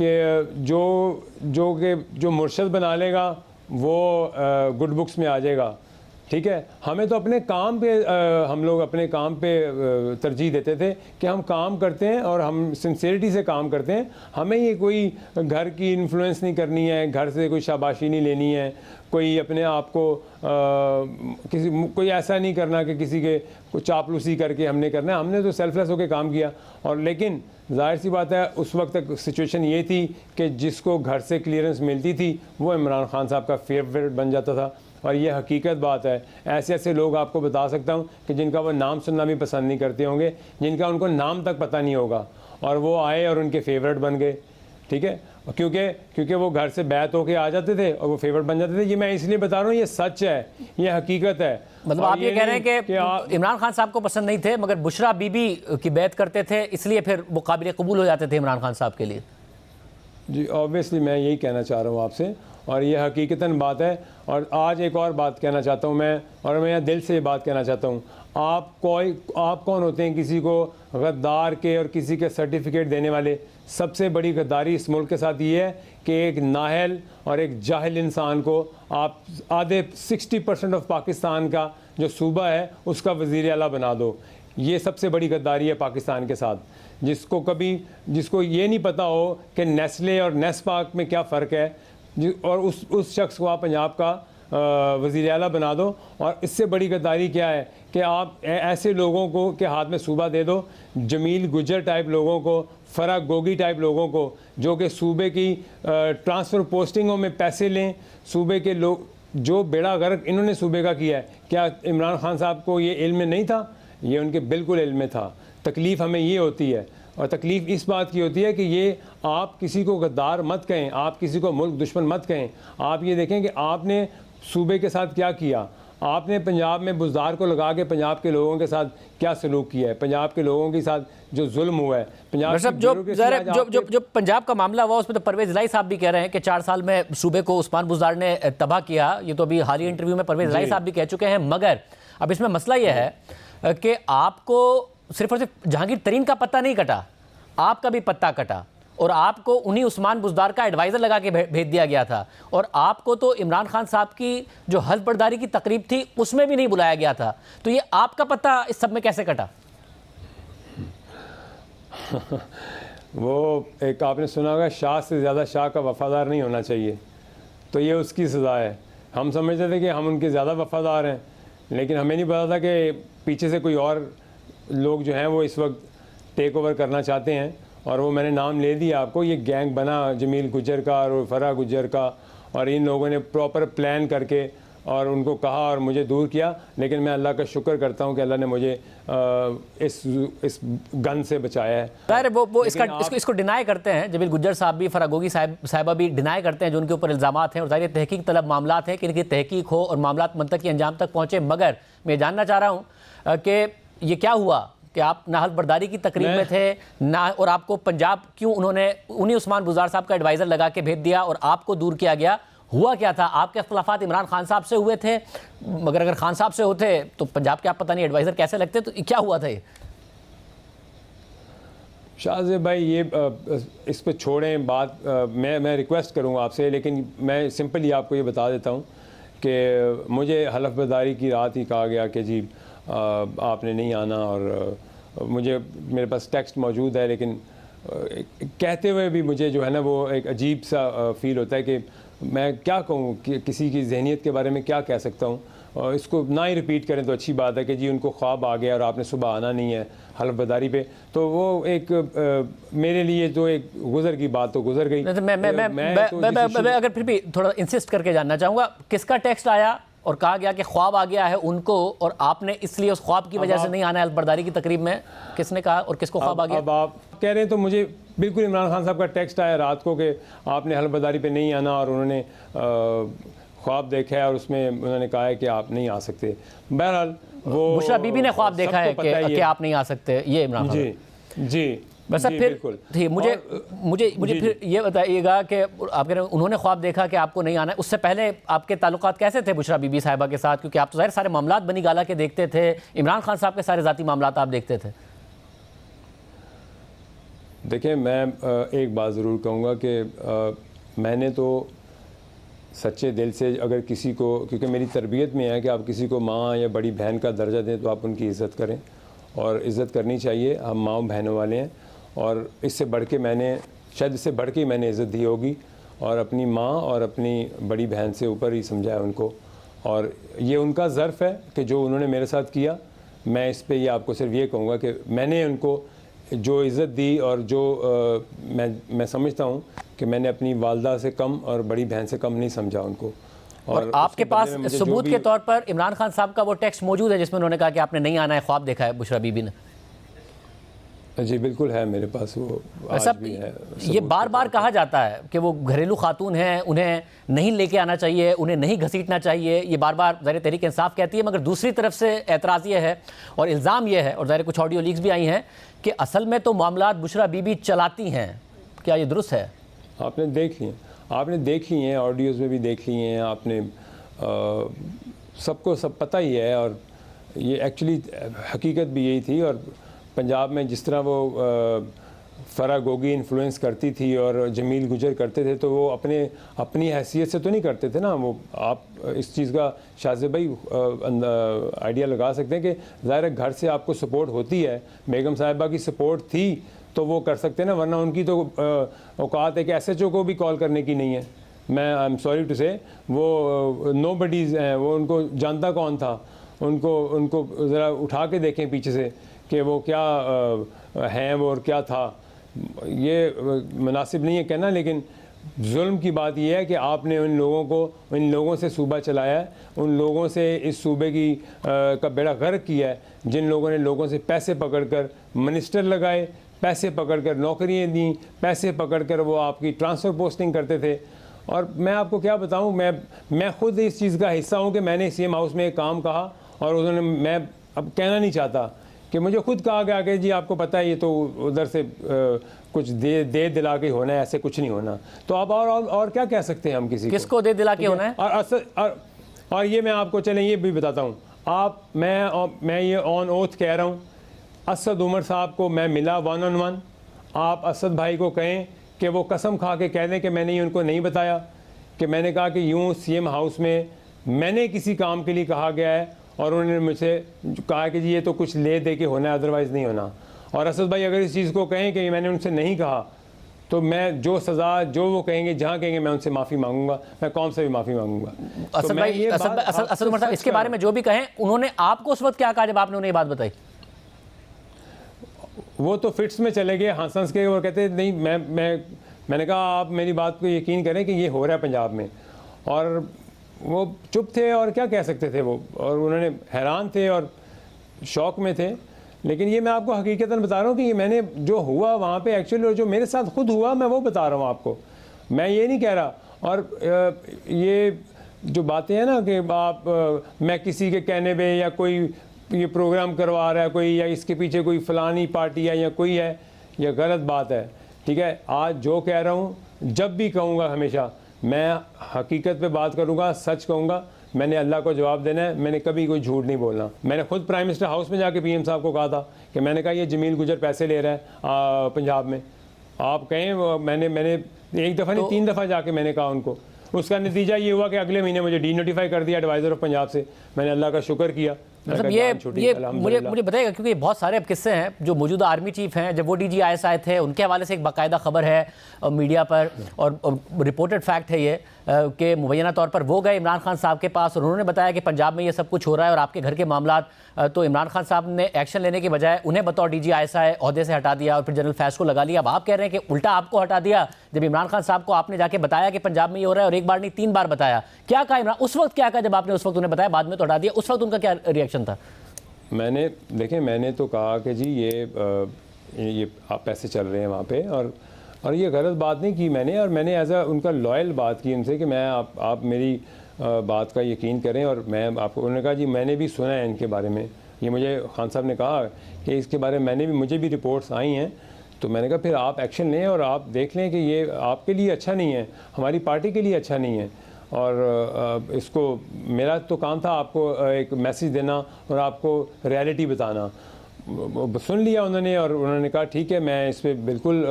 कि जो मुर्शद बना लेगा वो गुड बुक्स में आ जाएगा, ठीक है। हमें तो अपने काम पे हम लोग अपने काम पे तरजीह देते थे कि हम काम करते हैं और हम सिंसेरिटी से काम करते हैं। हमें ये कोई घर की इन्फ्लुएंस नहीं करनी है, घर से कोई शाबाशी नहीं लेनी है, कोई अपने आप को कोई ऐसा नहीं करना कि किसी के को चापलूसी करके हमने करना है। हमने तो सेल्फलेस होकर काम किया। और लेकिन जाहिर सी बात है उस वक्त तक सिचुएशन ये थी कि जिसको घर से क्लियरेंस मिलती थी वो इमरान खान साहब का फेवरेट बन जाता था। और ये हकीकत बात है। ऐसे ऐसे लोग आपको बता सकता हूँ कि जिनका वो नाम सुनना भी पसंद नहीं करते होंगे, जिनका उनको नाम तक पता नहीं होगा, और वो आए और उनके फेवरेट बन गए, ठीक है। क्योंकि वो घर से बैत होके आ जाते थे और वो फेवरेट बन जाते थे। ये मैं इसलिए बता रहा हूँ, ये सच है, ये हकीकत है। मतलब और आप ये कह रहे हैं कि इमरान खान साहब को पसंद नहीं थे, मगर बुशरा बीबी की बैत करते थे, इसलिए फिर वो काबिल कबूल हो जाते थे इमरान खान साहब के लिए। जी ऑब्वियसली मैं यही कहना चाह रहा हूँ आपसे, और ये हकीकतन बात है। और आज एक और बात कहना चाहता हूँ मैं, और मैं यहाँ दिल से ये बात कहना चाहता हूँ। आप कौन होते हैं किसी को गद्दार के और किसी के सर्टिफिकेट देने वाले? सबसे बड़ी गद्दारी इस मुल्क के साथ ये है कि एक नाहल और एक जाहिल इंसान को आप आधे 60% ऑफ पाकिस्तान का जो सूबा है उसका वज़ीर आला बना दो। ये सबसे बड़ी गद्दारी है पाकिस्तान के साथ। जिसको ये नहीं पता हो कि नेस्ले और नेस्पाक में क्या फ़र्क है, और उस शख्स को आप पंजाब का वज़ीर आला बना दो। और इससे बड़ी गद्दारी क्या है कि आप ऐसे लोगों को के हाथ में सूबा दे दो, जमील गुजर टाइप लोगों को, फराग गोगी टाइप लोगों को, जो कि सूबे की ट्रांसफ़र पोस्टिंगों में पैसे लें। सूबे के लोग जो बेड़ा गर्क इन्होंने सूबे का किया है, क्या इमरान खान साहब को ये इल्म नहीं था? ये उनके बिल्कुल इल्म में था। तकलीफ़ हमें ये होती है, और तकलीफ़ इस बात की होती है कि ये आप किसी को गद्दार मत कहें, आप किसी को मुल्क दुश्मन मत कहें। आप ये देखें कि आपने सूबे के साथ क्या किया। आपने पंजाब में बुज़दार को लगा के पंजाब के लोगों के साथ क्या सलूक किया है, पंजाब के लोगों के साथ जो जुल्म हुआ है। पंजाब जो पंजाब का मामला हुआ उसमें तो परवेज़ इलाही साहब भी कह रहे हैं कि 4 साल में सूबे को उस्मान बुज़दार ने तबाह किया। ये तो अभी हाल ही इंटरव्यू में परवेज़ इलाही साहब भी कह चुके हैं। मगर अब इसमें मसला ये है कि आपको सिर्फ और सिर्फ जहांगीर तरीन का पत्ता नहीं कटा, आपका भी पत्ता कटा, और आपको उन्हीं उस्मान बुज़दार का एडवाइज़र लगा के भेज दिया गया था। और आपको तो इमरान खान साहब की जो हल्फ बर्दारी की तकरीब थी उसमें भी नहीं बुलाया गया था। तो ये आपका पत्ता इस सब में कैसे कटा? वो एक आपने सुना होगा, शाह से ज़्यादा शाह का वफ़ादार नहीं होना चाहिए, तो ये उसकी सज़ा है। हम समझते थे कि हम उनके ज़्यादा वफ़ादार हैं, लेकिन हमें नहीं पता था कि पीछे से कोई और लोग जो हैं वो इस वक्त टेक ओवर करना चाहते हैं। और वो मैंने नाम ले दिया आपको, ये गैंग बना जमील गुजर का और फरा गुजर का, और इन लोगों ने प्रॉपर प्लान करके और उनको कहा और मुझे दूर किया। लेकिन मैं अल्लाह का शुक्र करता हूँ कि अल्लाह ने मुझे इस गन से बचाया है। ज़ाहिर वो इसको डिनाई करते हैं, जमील गुजर साहब भी, फरागोगी साहिबा भी डिनाई करते हैं जो उनके ऊपर इल्ज़ामात हैं। और ज़ाहिर तहकीक तलब मामलात हैं कि इनकी तहकीक हो और मामलात मंतकी अंजाम तक पहुँचे। मगर मैं जानना चाह रहा हूँ कि ये क्या हुआ कि आप ना हल्फ बर्दारी की तकरीब में थे ना, और आपको पंजाब क्यों उन्होंने उन्हीं उस्मान बुज़दार साहब का एडवाइज़र लगा के भेज दिया और आपको दूर किया गया? हुआ क्या था? आपके अख्तलाफात इमरान खान साहब से हुए थे, मगर अगर खान साहब से होते तो पंजाब के आप पता नहीं एडवाइज़र कैसे लगते? तो क्या हुआ था ये? शाहज़ेब भाई ये इस पे छोड़ें बात। मैं रिक्वेस्ट करूँगा आपसे, लेकिन मैं सिंपली आपको ये बता देता हूँ कि मुझे हल्फ बर्दारी की रात ही कहा गया कि जी आपने नहीं आना। और मुझे मेरे पास टेक्स्ट मौजूद है, लेकिन कहते हुए भी मुझे जो है ना वो एक अजीब सा फ़ील होता है कि मैं क्या कहूँ कि किसी की जहनीत के बारे में क्या कह सकता हूँ। और इसको ना ही रिपीट करें तो अच्छी बात है कि जी उनको ख्वाब आ गया और आपने सुबह आना नहीं है हल्फ बर्दारी पे। तो वो एक मेरे लिए जो एक गुजर की बात तो गुजर गई। मैं अगर फिर भी थोड़ा इंसिस्ट करके जानना चाहूँगा, किसका टेक्स्ट आया और कहा गया कि ख्वाब आ गया है उनको और आपने इसलिए उस ख्वाब की वजह से नहीं आना है हल्फ बर्दारी की तकरीब में? किसने कहा और किसको ख्वाब आ गया? अब आप कह रहे हैं तो मुझे बिल्कुल इमरान खान साहब का टेक्स्ट आया रात को कि आपने हल्फ बर्दारी पे नहीं आना, और उन्होंने ख्वाब देखा है और उसमें उन्होंने कहा है कि आप नहीं आ सकते। बहरहाल वो बुशरा बीबी ने ख्वाब देखा है कि आप नहीं आ सकते, ये इमरान जी जी बस। फिर ठीक, मुझे फिर ये बताइएगा कि आप कह रहे हैं उन्होंने ख्वाब देखा कि आपको नहीं आना है, उससे पहले आपके ताल्लुकात कैसे थे बुशरा बीबी साहिबा के साथ? क्योंकि आप तो ज़ाहिर सारे मामलात बनी गाला के देखते थे, इमरान खान साहब के सारे ज़ाती मामलात आप देखते थे। देखिए मैं एक बात ज़रूर कहूँगा कि मैंने तो सच्चे दिल से अगर किसी को, क्योंकि मेरी तरबियत में है कि आप किसी को माँ या बड़ी बहन का दर्जा दें तो आप उनकी इज़्ज़त करें, और इज़्ज़त करनी चाहिए। हम माँ बहनों वाले हैं, और इससे बढ़ के मैंने शायद इससे बढ़ के मैंने इज़्ज़त दी होगी, और अपनी माँ और अपनी बड़ी बहन से ऊपर ही समझा उनको। और ये उनका ज़र्फ़ है कि जो उन्होंने मेरे साथ किया। मैं इस पे ये आपको सिर्फ ये कहूँगा कि मैंने उनको जो इज़्ज़त दी और जो मैं समझता हूँ कि मैंने अपनी वालदा से कम और बड़ी बहन से कम नहीं समझा उनको। और आपके पास सबूत के तौर पर इमरान खान साहब का वो टेक्स्ट मौजूद है जिसमें उन्होंने कहा कि आपने नहीं आना है, ख्वाब देखा है बुशरा बीबी ने? जी बिल्कुल है मेरे पास, वो आज सब भी है। ये बार बार कहा जाता है कि वो घरेलू खातून हैं, उन्हें नहीं लेके आना चाहिए, उन्हें नहीं घसीटना चाहिए, ये बार बार ज़ाहिर तहरीक इंसाफ कहती है। मगर दूसरी तरफ से एतराज़ ये है और इल्ज़ाम ये है, और ज़ाहिर कुछ ऑडियो लीक्स भी आई हैं कि असल में तो मामलात बुशरा बीबी चलाती हैं। क्या ये दुरुस्त है? आपने देख लिए हैं, ऑडियोज़ में भी देख लिए हैं आपने, सबको सब पता ही है। और ये एक्चुअली हकीकत भी यही थी। और पंजाब में जिस तरह वो फ़रा गोगी इन्फ्लुएंस करती थी और जमील गुजर करते थे, तो वो अपनी हैसियत से तो नहीं करते थे ना। वो आप इस चीज़ का शाज़िब भाई आइडिया लगा सकते हैं कि ज़ाहिर घर से आपको सपोर्ट होती है, बेगम साहिबा की सपोर्ट थी तो वो कर सकते हैं ना, वरना उनकी तो औकात है कि SHO को भी कॉल करने की नहीं है। मैं आई एम सॉरी टू से, वो नो बडीज़ हैं, वो उनको जानता कौन था, उनको ज़रा उठा के देखें पीछे से कि वो क्या हैं वो और क्या था। ये मुनासिब नहीं है कहना, लेकिन जुल्म की बात यह है कि आपने इन लोगों से सूबा चलाया है, उन लोगों से इस सूबे की का बेड़ा गर्क किया है, जिन लोगों ने लोगों से पैसे पकड़कर मिनिस्टर लगाए, पैसे पकड़कर नौकरियां दी, पैसे पकड़कर वो आपकी ट्रांसफ़र पोस्टिंग करते थे। और मैं आपको क्या बताऊं, मैं ख़ुद इस चीज़ का हिस्सा हूं कि मैंने CM हाउस में एक काम कहा और उन्होंने, मैं अब कहना नहीं चाहता कि मुझे खुद कहा गया कि जी आपको पता है ये तो उधर से कुछ दे दिला के होना है, ऐसे कुछ नहीं होना। तो आप और क्या कह सकते हैं हम किसको दे दिला के होना है? और ये मैं आपको चलें ये भी बताता हूँ, मैं ये ऑन ओथ कह रहा हूँ, असद उमर साहब को मैं मिला 1-on-1। आप असद भाई को कहें कि वो कसम खा के कह दें कि मैंने ये उनको नहीं बताया, कि मैंने कहा कि यूँ CM हाउस में मैंने किसी काम के लिए कहा गया है और उन्होंने मुझसे कहा कि जी ये तो कुछ ले दे के होना है, अदरवाइज़ नहीं होना। और असद भाई अगर इस चीज़ को कहें कि मैंने उनसे नहीं कहा, तो मैं जो सज़ा जो वो कहेंगे, जहाँ कहेंगे, मैं उनसे माफ़ी मांगूंगा, मैं कौन से भी माफ़ी मांगूंगा। असद भाई, असद उमर साहब इसके बारे में जो भी कहें, उन्होंने आपको उस वक्त क्या कहा जब आपने उन्हें ये बात बताई? वो तो फिट्स में चले गए, हंस के, और कहते नहीं, मैंने कहा आप मेरी बात को यकीन करें कि ये हो रहा है पंजाब में। और वो चुप थे और क्या कह सकते थे वो, और उन्होंने हैरान थे और शौक में थे। लेकिन ये मैं आपको हकीकतन बता रहा हूँ कि ये मैंने जो हुआ वहाँ पे एक्चुअली, और जो मेरे साथ खुद हुआ, मैं वो बता रहा हूँ आपको, मैं ये नहीं कह रहा। और ये जो बातें हैं ना कि मैं किसी के कहने पे या कोई ये प्रोग्राम करवा रहा है कोई, या इसके पीछे कोई फ़लानी पार्टी है या कोई है, यह गलत बात है। ठीक है, आज जो कह रहा हूँ, जब भी कहूँगा, हमेशा मैं हकीकत पे बात करूँगा, सच कहूँगा। मैंने अल्लाह को जवाब देना है, मैंने कभी कोई झूठ नहीं बोलना। मैंने खुद प्राइम मिनिस्टर हाउस में जाके PM साहब को कहा था कि मैंने कहा ये जमील गुजर पैसे ले रहा है पंजाब में, आप कहें। मैंने एक दफ़ा नहीं 3 दफ़ा जाके मैंने कहा उनको। उसका नतीजा ये हुआ कि अगले महीने मुझे डीनोटिफाई कर दिया एडवाइज़र ऑफ पंजाब से। मैंने अल्लाह का शुक्र किया। मतलब ये मुझे बताएगा, क्योंकि बहुत सारे अब किस्से हैं। जो मौजूदा आर्मी चीफ हैं, जब वो DGIS आए थे, उनके हवाले से एक बाकायदा खबर है मीडिया पर, और रिपोर्टेड फैक्ट है ये कि मुबैना तौर पर वो गए इमरान खान साहब के पास और उन्होंने बताया कि पंजाब में ये सब कुछ हो रहा है और आपके घर के मामलात। तो इमरान खान साहब ने एक्शन लेने के बजाय उन्हें बतौर DGIS ओहदे से हटा दिया और फिर जनरल फैज़ को लगा लिया। अब आप कह रहे हैं कि उल्टा आपको हटा दिया, जब इमरान खान साहब को आपने जाके बताया कि पंजाब में ये हो रहा है, और एक बार नहीं 3 बार बताया। क्या कहा इमरान उस वक्त, क्या कहा जब आपने उस वक्त उन्हें बताया, बाद में तो हटा दिया, उस वक्त उनका क्या रिएक्शन था? मैंने तो कहा कि जी ये आप पैसे चल रहे हैं वहाँ पे, और ये गलत बात नहीं की मैंने। और मैंने एज उनका लॉयल बात की उनसे कि मैं आप मेरी बात का यकीन करें। और मैं आपको, उन्होंने कहा जी मैंने भी सुना है इनके बारे में, ये मुझे खान साहब ने कहा कि इसके बारे में मुझे भी रिपोर्ट्स आई हैं। तो मैंने कहा फिर आप एक्शन लें और आप देख लें कि ये आपके लिए अच्छा नहीं है, हमारी पार्टी के लिए अच्छा नहीं है। और इसको, मेरा तो काम था आपको एक मैसेज देना और आपको रियलिटी बताना। सुन लिया उन्होंने, और उन्होंने कहा ठीक है, मैं इस पर बिल्कुल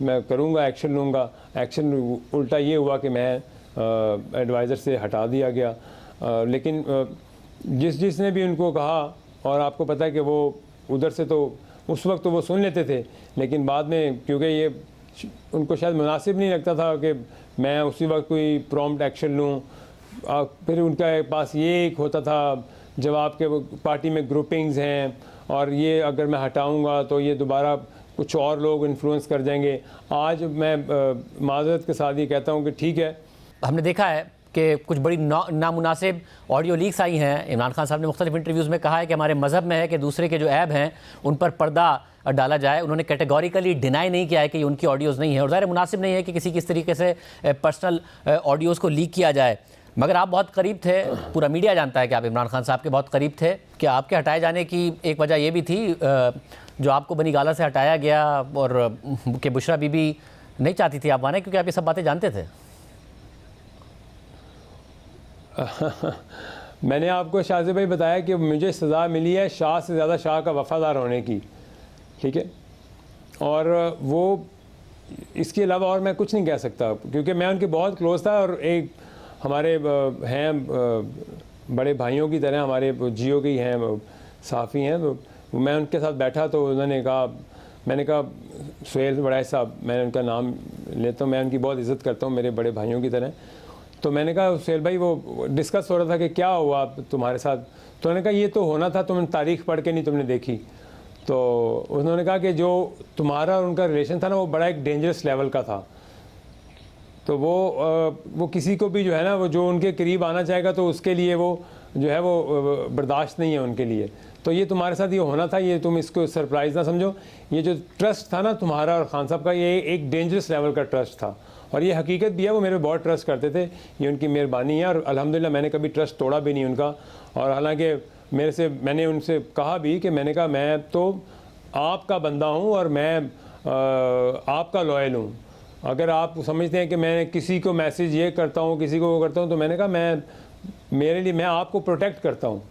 मैं करूँगा, एक्शन लूँगा। एक्शन उल्टा ये हुआ कि मैं एडवाइज़र से हटा दिया गया। लेकिन जिसने भी उनको कहा, और आपको पता है कि वो उधर से तो उस वक्त तो वो सुन लेते थे, लेकिन बाद में क्योंकि ये उनको शायद मुनासिब नहीं लगता था कि मैं उसी वक्त कोई प्रॉम्प्ट एक्शन लूँ। फिर उनके पास ये एक होता था जवाब के पार्टी में ग्रुपिंग्स हैं, और ये अगर मैं हटाऊंगा तो ये दोबारा कुछ और लोग इन्फ्लुएंस कर जाएंगे। आज मैं माज़रत के साथ ये कहता हूँ कि ठीक है। हमने देखा है कि कुछ बड़ी नामुनासिब ऑडियो लीक्स आई हैं। इमरान खान साहब ने मुख्तलिफ इंटरव्यूज़ में कहा है कि हमारे मज़हब में है कि दूसरे के जो ऐब हैं उन पर पर्दा डाला जाए। उन्होंने कैटेगोरिकली डिनाई नहीं किया है कि ये उनकी ऑडियोज़ नहीं है, और ज़ाहिर मुनासिब नहीं है कि किसी किस तरीके से पर्सनल ऑडियोज़ को लीक किया जाए। मगर आप बहुत करीब थे, पूरा मीडिया जानता है कि आप इमरान खान साहब के बहुत करीब थे। कि आपके हटाए जाने की एक वजह ये भी थी जो आपको बनी गाला से हटाया गया, और कि बुशरा बीबी नहीं चाहती थी आप आने, क्योंकि आप ये सब बातें जानते थे। मैंने आपको शाहज़ेब भाई बताया कि मुझे सज़ा मिली है शाह से ज़्यादा शाह का वफ़ादार होने की, ठीक है, और वो इसके अलावा और मैं कुछ नहीं कह सकता, क्योंकि मैं उनके बहुत क्लोज़ था। और एक हमारे हैं बड़े भाइयों की तरह, हमारे जियो के ही हैं, साफ़ी हैं। मैं उनके साथ बैठा तो उन्होंने कहा, मैंने कहा सुहेल बड़ाई साहब, मैं उनका नाम लेता हूँ, मैं उनकी बहुत इज़्ज़त करता हूँ, मेरे बड़े भाइयों की तरह। तो मैंने कहा सुहेल भाई, वो डिस्कस हो रहा था कि क्या हुआ तुम्हारे साथ, तो उन्होंने कहा ये तो होना था, तुमने तारीख़ पढ़ के नहीं तुमने देखी। तो उन्होंने कहा कि जो तुम्हारा और उनका रिलेशन था ना, वो बड़ा एक डेंजरस लेवल का था। तो वो किसी को भी जो है ना, वो जो उनके करीब आना चाहेगा तो उसके लिए वो जो है वो बर्दाश्त नहीं है उनके लिए। तो ये तुम्हारे साथ ये होना था, ये तुम इसको सरप्राइज़ ना समझो। ये जो ट्रस्ट था ना तुम्हारा और खान साहब का, ये एक डेंजरस लेवल का ट्रस्ट था, और ये हकीकत भी है। वो मेरे बहुत ट्रस्ट करते थे, ये उनकी मेहरबानी है, और अल्हम्दुलिल्लाह मैंने कभी ट्रस्ट तोड़ा भी नहीं उनका। और हालांकि मैंने उनसे कहा भी कि मैंने कहा मैं तो आपका बंदा हूँ और मैं आपका लॉयल हूँ। अगर आप समझते हैं कि मैं किसी को मैसेज ये करता हूँ, किसी को वो करता हूँ, तो मैंने कहा मेरे लिए मैं आपको प्रोटेक्ट करता हूँ,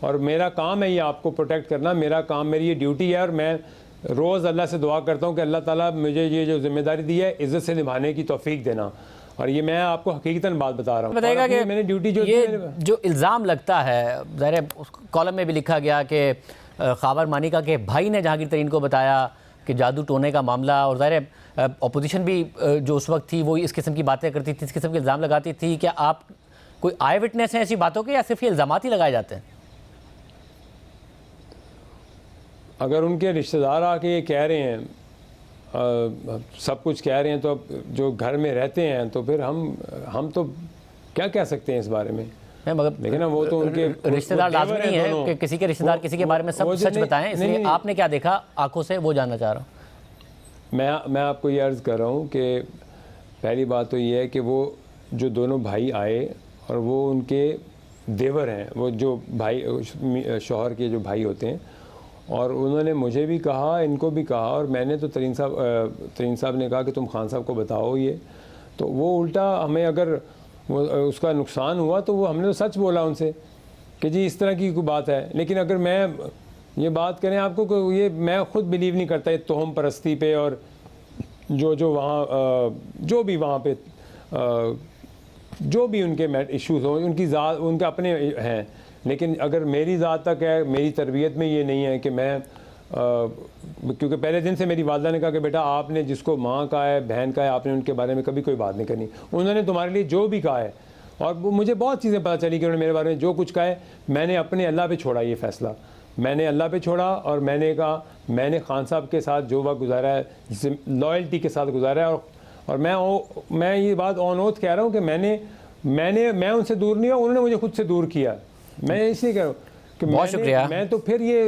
और मेरा काम है ये आपको प्रोटेक्ट करना, मेरा काम, मेरी ये ड्यूटी है। और मैं रोज़ अल्लाह से दुआ करता हूँ कि अल्लाह ताला मुझे ये जो जिम्मेदारी दी है इज़्ज़त से निभाने की तौफीक देना। और ये मैं आपको हकीकतन बात बता रहा हूँ। बताइएगा कि मैंने ड्यूटी जो इल्ज़ाम लगता है, ज़ाहिर कॉलम में भी लिखा गया कि ख़ावर मानिका के भाई ने जहांगीर तरीन को बताया कि जादू टोने का मामला, और ज़ाहिर अपोजिशन भी जो उस वक्त थी वो इस किस्म की बातें करती थी, इस किस्म के इल्ज़ाम लगाती थी। क्या आप कोई आई विटनेस हैं ऐसी बातों के, या सिर्फ ये इल्ज़ामात ही लगाए जाते हैं? अगर उनके रिश्तेदार आके ये कह रहे हैं, सब कुछ कह रहे हैं, तो अब जो घर में रहते हैं तो फिर हम तो क्या कह सकते हैं इस बारे में। मगर लेकिन ना वो तो उनके रिश्तेदार लाजमी नहीं है कि किसी के रिश्तेदार किसी के बारे में सब सच बताएं, इसलिए आपने क्या देखा आंखों से वो जानना चाह रहा हूँ। मैं आपको ये अर्ज़ कर रहा हूँ कि पहली बात तो ये है कि वो जो दोनों भाई आए और वो उनके देवर हैं, वो जो भाई शौहर के जो भाई होते हैं, और उन्होंने मुझे भी कहा, इनको भी कहा, और मैंने तो तरीन साहब ने कहा कि तुम खान साहब को बताओ ये। तो वो उल्टा हमें, अगर वो उसका नुकसान हुआ तो वो हमने तो सच बोला उनसे कि जी इस तरह की कोई बात है। लेकिन अगर मैं ये बात करें आपको कि ये मैं ख़ुद बिलीव नहीं करता ये तोहम परस्ती पे, और जो वहाँ जो भी वहाँ पे जो भी उनके इश्यूज़ हों, उनकी ज़ात उनके अपने हैं। लेकिन अगर मेरी ज़ात तक है, मेरी तरबियत में ये नहीं है कि मैं क्योंकि पहले दिन से मेरी वालदा ने कहा कि बेटा आपने जिसको माँ का है, बहन का है, आपने उनके बारे में कभी कोई बात नहीं करनी। उन्होंने तुम्हारे लिए जो भी कहा है, और वो मुझे बहुत चीज़ें पता चली कि उन्होंने मेरे बारे में जो कुछ कहा है, मैंने अपने अल्लाह पे छोड़ा ये फ़ैसला, मैंने अल्लाह पे छोड़ा। और मैंने कहा मैंने खान साहब के साथ जो वक्त गुजारा है लॉयल्टी के साथ गुजारा है, और मैं ये बात ऑन ओथ कह रहा हूँ कि मैं उनसे दूर नहीं हुआ, उन्होंने मुझे खुद से दूर किया। मैं इसलिए कह रहा हूँ कि बहुत शुक्रिया। मैं तो फिर ये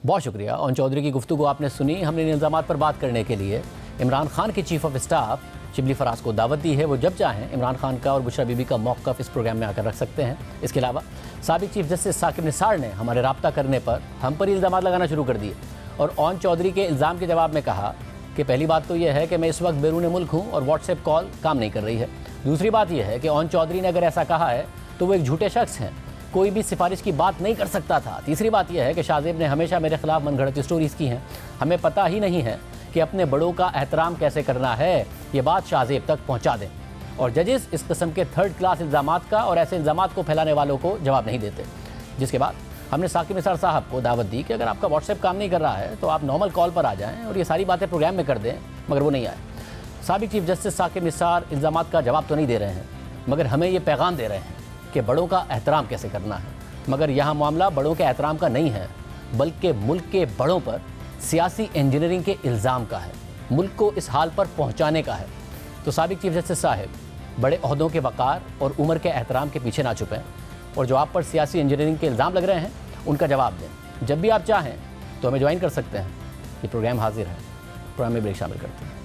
बहुत शुक्रिया। ओन चौधरी की गुफ्तगू आपने सुनी। हमने इन इल्ज़ामात पर बात करने के लिए इमरान खान के chief of staff Shibli Faraz को दावत दी है। वो जब चाहें इमरान खान का और बुशरा बीबी का मौक़िफ़ इस प्रोग्राम में आकर रख सकते हैं। इसके अलावा साबिक़ चीफ जस्टिस साकिब निसार ने हमारे रब्ता करने पर हम पर इल्ज़ामात लगाना शुरू कर दिए, और ओन चौधरी के इल्ज़ाम के जवाब में कहा कि पहली बात तो यह है कि मैं इस वक्त बैरून मुल्क हूँ और व्हाट्सएप कॉल काम नहीं कर रही है। दूसरी बात यह है कि ओन चौधरी ने अगर ऐसा कहा है तो वो एक झूठे शख्स हैं, कोई भी सिफारिश की बात नहीं कर सकता था। तीसरी बात यह है कि शाहजेब ने हमेशा मेरे खिलाफ मनगढ़ंत स्टोरीज़ की हैं, हमें पता ही नहीं है कि अपने बड़ों का एहतराम कैसे करना है। ये बात शाहजेब तक पहुंचा दें, और जजेस इस किस्म के थर्ड क्लास इल्ज़ामात का और ऐसे इल्ज़ामात को फैलाने वालों को जवाब नहीं देते। जिसके बाद हमने साकिब निसार साहब को दावत दी कि अगर आपका व्हाट्सएप काम नहीं कर रहा है तो आप नॉर्मल कॉल पर आ जाएँ और ये सारी बातें प्रोग्राम में कर दें, मगर वो नहीं आए। साबिक़ चीफ जस्टिस साकिब निसार इल्ज़ामात का जवाब तो नहीं दे रहे हैं, मगर हमें ये पैगाम दे रहे हैं कि बड़ों का एहतराम कैसे करना है। मगर यहाँ मामला बड़ों के एहतराम का नहीं है, बल्कि मुल्क के बड़ों पर सियासी इंजीनियरिंग के इल्ज़ाम का है, मुल्क को इस हाल पर पहुँचाने का है। तो साबिक़ चीफ जस्टिस साहब, बड़े ओहदों के वक़ार और उम्र के एहतराम के पीछे ना छुपें और जो आप पर सियासी इंजीनियरिंग के इल्ज़ाम लग रहे हैं उनका जवाब दें। जब भी आप चाहें तो हमें ज्वाइन कर सकते हैं। ये प्रोग्राम हाजिर है। प्रोग्राम में ब्रेक शामिल करते हैं।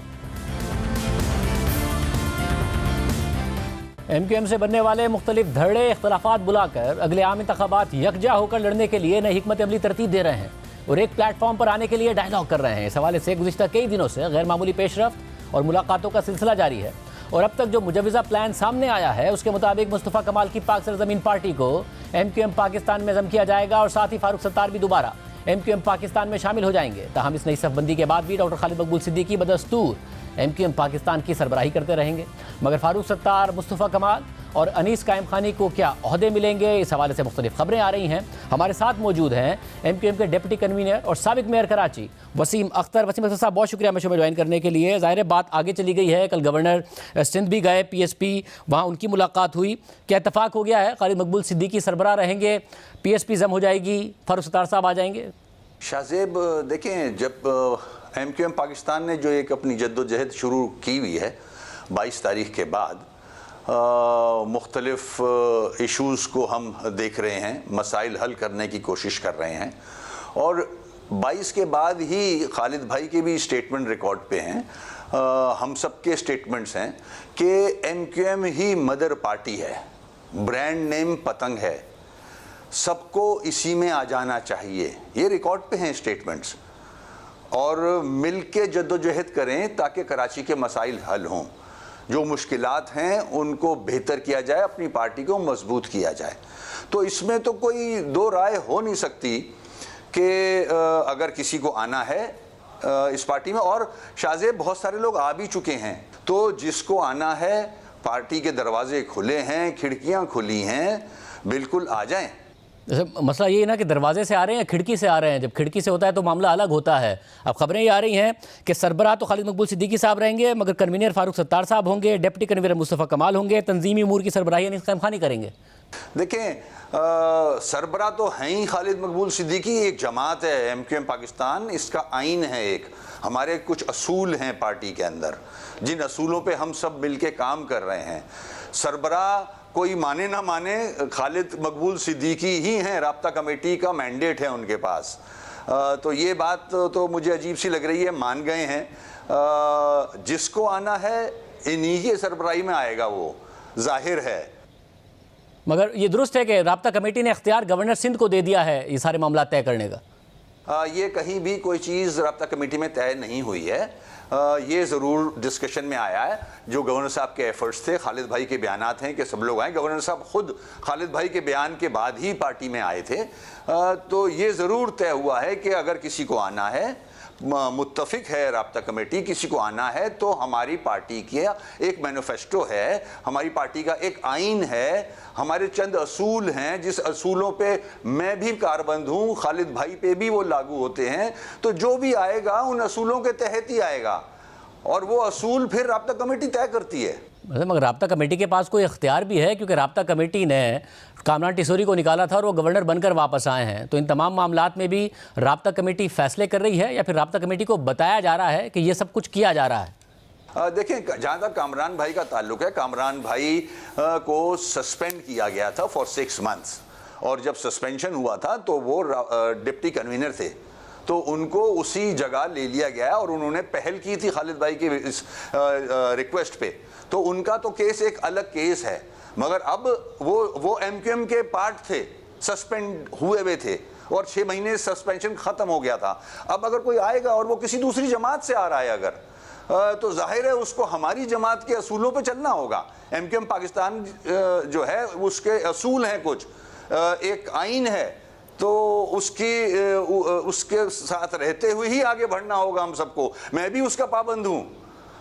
MQM से बनने वाले मुख्तलिफ धड़े इख्तलाफात बुलाकर अगले आम इंतखाबात यकजा होकर लड़ने के लिए नई हिकमत अमली तरतीब दे रहे हैं और एक प्लेटफॉर्म पर आने के लिए डायलॉग कर रहे हैं। इस हवाले से गुज़िश्ता कई दिनों से गैर मामूली पेशरफ्त और मुलाकातों का सिलसिला जारी है और अब तक जो मुजव्वज़ा प्लान सामने आया है उसके मुताबिक मुस्तफ़ा कमाल की पाक सरज़मीन पार्टी को MQM पाकिस्तान में ज़म किया जाएगा और साथ ही फारूक सत्तार भी दोबारा MQM पाकिस्तान में शामिल हो जाएंगे। ताहम इस नई सफ़बंदी के बाद भी डॉक्टर खालिद मकबूल सिद्दीकी बदस्तूर MQM पाकिस्तान की सरबराही करते रहेंगे, मगर फारूक सत्तार, मुस्तफ़ा कमाल और अनीस कायम खानी को क्या ओहदे मिलेंगे, इस हवाले से मुख्तलिफ खबरें आ रही हैं। हमारे साथ मौजूद हैं MQM के डिप्टी कन्वीनर और साबिक मेयर कराची वसीम अख्तर। वसीम अख्तर साहब, बहुत शुक्रिया हमें शो में ज्वाइन करने के लिए। ज़ाहिर है बात आगे चली गई है, कल गवर्नर सिंध भी गए, PSP वहाँ उनकी मुलाकात हुई, क्या इत्तफाक हो गया है? खालिद मकबूल सिद्दीकी सरबराह रहेंगे, PSP जम हो जाएगी, फारूक सत्तार साहब आ जाएंगे? शाहजेब, देखें, जब MQM पाकिस्तान ने जो एक अपनी जद्दोजहद शुरू की हुई है 22 तारीख के बाद, मुख्तलिफ इशूज़ को हम देख रहे हैं, मसाइल हल करने की कोशिश कर रहे हैं और 22 के बाद ही खालिद भाई के भी स्टेटमेंट रिकॉर्ड पे हैं, हम सब के स्टेटमेंट्स हैं कि MQM ही मदर पार्टी है, ब्रांड नेम पतंग है, सबको इसी में आ जाना चाहिए। ये रिकॉर्ड पे हैं स्टेटमेंट्स और मिल के जद्दोजहद करें ताकि कराची के मसाइल हल हों, जो मुश्किलात हैं उनको बेहतर किया जाए, अपनी पार्टी को मजबूत किया जाए। तो इसमें तो कोई दो राय हो नहीं सकती कि अगर किसी को आना है इस पार्टी में, और शाहजेब बहुत सारे लोग आ भी चुके हैं, तो जिसको आना है पार्टी के दरवाजे खुले हैं, खिड़कियां खुली हैं, बिल्कुल आ जाएं। मसला ये है ना कि दरवाजे से आ रहे हैं, खिड़की से आ रहे हैं। जब खिड़की से होता है तो मामला अलग होता है। अब खबरें ये आ रही हैं कि सरबराह तो खालिद मकबूल सिद्दीकी साहब रहेंगे, मगर कन्वीनर फारूक सत्तार साहब होंगे, डिप्टी कन्वीनर मुस्तफ़ा कमाल होंगे, तंजीमी उमूर की सरबराही अनीस कायम खानी करेंगे। देखें, सरबराह तो हैं ही खालिद मकबूल सिद्दीकी, एक जमात है MQM पाकिस्तान, इसका आइन है, एक हमारे कुछ असूल हैं पार्टी के अंदर, जिन असूलों पे हम सब मिल के काम कर रहे हैं। सरबराह कोई माने ना माने, खालिद मकबूल सिद्दीकी ही हैं, राब्ता कमेटी का मैंडेट है उनके पास। तो ये बात तो मुझे अजीब सी लग रही है, मान गए हैं। जिसको आना है इन्हीं की सरबराही में आएगा, वो जाहिर है। मगर ये दुरुस्त है कि राब्ता कमेटी ने इख्तियार गवर्नर सिंध को दे दिया है ये सारे मामला तय करने का? ये कहीं भी कोई चीज़ राब्ता कमेटी में तय नहीं हुई है। ये ज़रूर डिस्कशन में आया है, जो गवर्नर साहब के एफर्ट्स थे, खालिद भाई के बयानात हैं कि सब लोग आए। गवर्नर साहब खुद खालिद भाई के बयान के बाद ही पार्टी में आए थे। तो ये ज़रूर तय हुआ है कि अगर किसी को आना है, मुत्तफिक है राब्ता कमेटी, किसी को आना है, तो हमारी पार्टी की एक मैनिफेस्टो है, हमारी पार्टी का एक आइन है, हमारे चंद असूल हैं, जिस असूलों पे मैं भी कारबंद हूँ, खालिद भाई पे भी वो लागू होते हैं। तो जो भी आएगा उन असूलों के तहत ही आएगा और वो असूल फिर राब्ता कमेटी तय करती है। मगर राब्ता कमेटी के पास कोई इख्तियार भी है, क्योंकि राब्ता कमेटी ने कामरान टिसोरी को निकाला था और वो गवर्नर बनकर वापस आए हैं। तो इन तमाम मामलात में भी राब्ता कमेटी फैसले कर रही है या फिर राब्ता कमेटी को बताया जा रहा है कि ये सब कुछ किया जा रहा है? देखें, जहाँ तक कामरान भाई का ताल्लुक है, कामरान भाई को सस्पेंड किया गया था फॉर 6 मंथ्स, और जब सस्पेंशन हुआ था तो वो डिप्टी कन्वीनर थे, तो उनको उसी जगह ले लिया गया और उन्होंने पहल की थी खालिद भाई की इस रिक्वेस्ट पे। तो उनका तो केस एक अलग केस है, मगर अब वो MQM के पार्ट थे, सस्पेंड हुए हुए थे और 6 महीने सस्पेंशन ख़त्म हो गया था। अब अगर कोई आएगा और वो किसी दूसरी जमात से आ रहा है अगर, तो जाहिर है उसको हमारी जमात के असूलों पे चलना होगा। MQM पाकिस्तान जो है उसके असूल हैं कुछ, एक आइन है, तो उसके साथ रहते हुए ही आगे बढ़ना होगा हम सबको। मैं भी उसका पाबंद हूँ।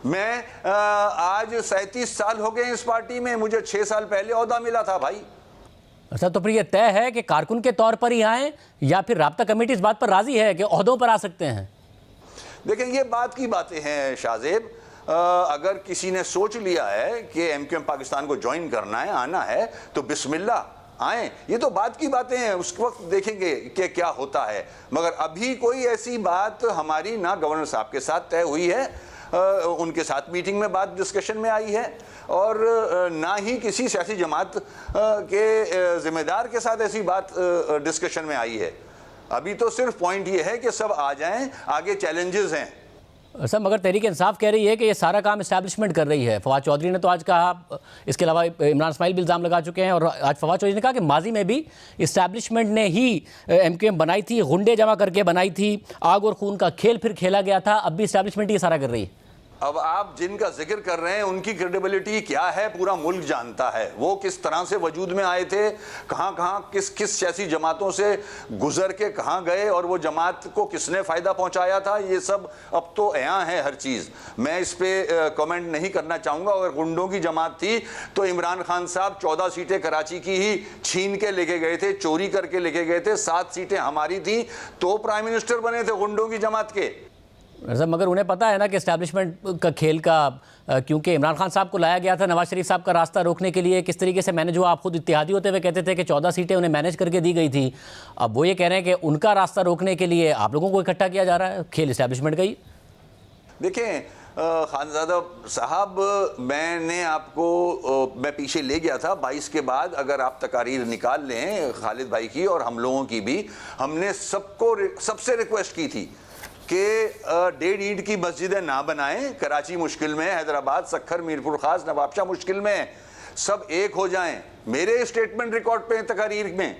मैं आज 37 साल हो गए इस पार्टी में, मुझे 6 साल पहले ओहदा मिला था भाई। अच्छा, तो फिर ये तय है कि कारकुन के तौर पर ही आए या फिर राब्ता कमेटी इस बात पर राजी है कि ओहदों पर आ सकते हैं? देखें, ये बात की बातें हैं शाहजेब। अगर किसी ने सोच लिया है कि MQM पाकिस्तान को ज्वाइन करना है, आना है, तो बिस्मिल्लाह आए। ये तो बात की बातें हैं, उस वक्त देखेंगे कि क्या होता है। मगर अभी कोई ऐसी बात हमारी ना गवर्नर साहब के साथ तय हुई है उनके साथ मीटिंग में बात डिस्कशन में आई है, और ना ही किसी सियासी जमात के जिम्मेदार के साथ ऐसी बात डिस्कशन में आई है। अभी तो सिर्फ पॉइंट ये है कि सब आ जाएं, आगे चैलेंजेस हैं। सर मगर तहरीक इंसाफ कह रही है कि ये सारा काम इस्टेब्लिशमेंट कर रही है। फवाद चौधरी ने तो आज कहा, इसके अलावा इमरान इस्माइल भी इल्ज़ाम लगा चुके हैं, और आज फवाद चौधरी ने कहा कि माजी में भी इस्टेब्लिशमेंट ने ही MQM बनाई थी, गुंडे जमा करके बनाई थी, आग और खून का खेल फिर खेला गया था, अब भी इस्टेब्लिशमेंट ये सारा कर रही है। अब आप जिनका जिक्र कर रहे हैं उनकी क्रेडिबिलिटी क्या है पूरा मुल्क जानता है। वो किस तरह से वजूद में आए थे, कहाँ कहाँ किस किस सियासी जमातों से गुजर के कहाँ गए, और वो जमात को किसने फ़ायदा पहुँचाया था, ये सब अब तो अयां है हर चीज़। मैं इस पर कमेंट नहीं करना चाहूँगा। अगर गुंडों की जमात थी तो इमरान खान साहब 14 सीटें कराची की ही छीन के लेके गए थे, चोरी करके लेके गए थे, 7 सीटें हमारी थी, तो प्राइम मिनिस्टर बने थे गुंडों की जमात के। सर मगर उन्हें पता है ना कि इस्टेब्लिशमेंट का खेल का, क्योंकि इमरान खान साहब को लाया गया था नवाज शरीफ साहब का रास्ता रोकने के लिए, किस तरीके से मैनेज हुआ। आप खुद इत्तेहादी होते हुए कहते थे कि 14 सीटें उन्हें मैनेज करके दी गई थी, अब वो ये कह रहे हैं कि उनका रास्ता रोकने के लिए आप लोगों को इकट्ठा किया जा रहा है। खेल इस्टेब्लिशमेंट का ही। देखें खानज़ादा साहब, मैंने आपको मैं पीछे ले गया था 22 के बाद। अगर आप तकारीर निकाल लें खालिद भाई की और हम लोगों की भी, हमने सबसे रिक्वेस्ट की थी कि 1.5 ईंट की मस्जिदें ना बनाएं। कराची मुश्किल में, हैदराबाद, सखर, मीरपुर खास, नवाबशाह मुश्किल में, सब एक हो जाएं। मेरे स्टेटमेंट रिकॉर्ड पे तकारीर में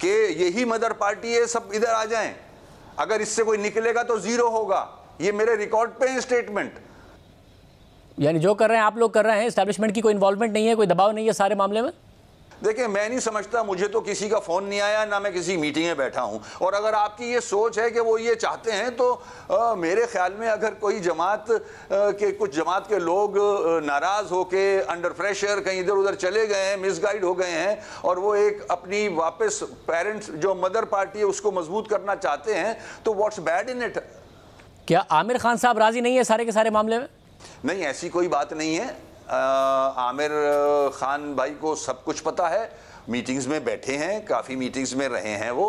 कि यही मदर पार्टी है, सब इधर आ जाएं। अगर इससे कोई निकलेगा तो जीरो होगा। ये मेरे रिकॉर्ड पे है स्टेटमेंट। यानी जो कर रहे हैं आप लोग कर रहे हैं, एस्टैब्लिशमेंट की कोई इन्वॉल्वमेंट नहीं है, कोई दबाव नहीं है सारे मामले में। देखिए, मैं नहीं समझता, मुझे तो किसी का फ़ोन नहीं आया, ना मैं किसी मीटिंग में बैठा हूं। और अगर आपकी ये सोच है कि वो ये चाहते हैं, तो मेरे ख्याल में अगर कोई जमात के कुछ जमात के लोग नाराज़ होके अंडर प्रेशर कहीं इधर उधर चले गए हैं, मिसगाइड हो गए हैं, और वो एक अपनी वापस पेरेंट्स जो मदर पार्टी है उसको मजबूत करना चाहते हैं, तो व्हाट्स बैड इन इट। क्या आमिर खान साहब राजी नहीं है सारे के सारे मामले में? नहीं, ऐसी कोई बात नहीं है। आमिर खान भाई को सब कुछ पता है, मीटिंग्स में बैठे हैं, काफ़ी मीटिंग्स में रहे हैं वो,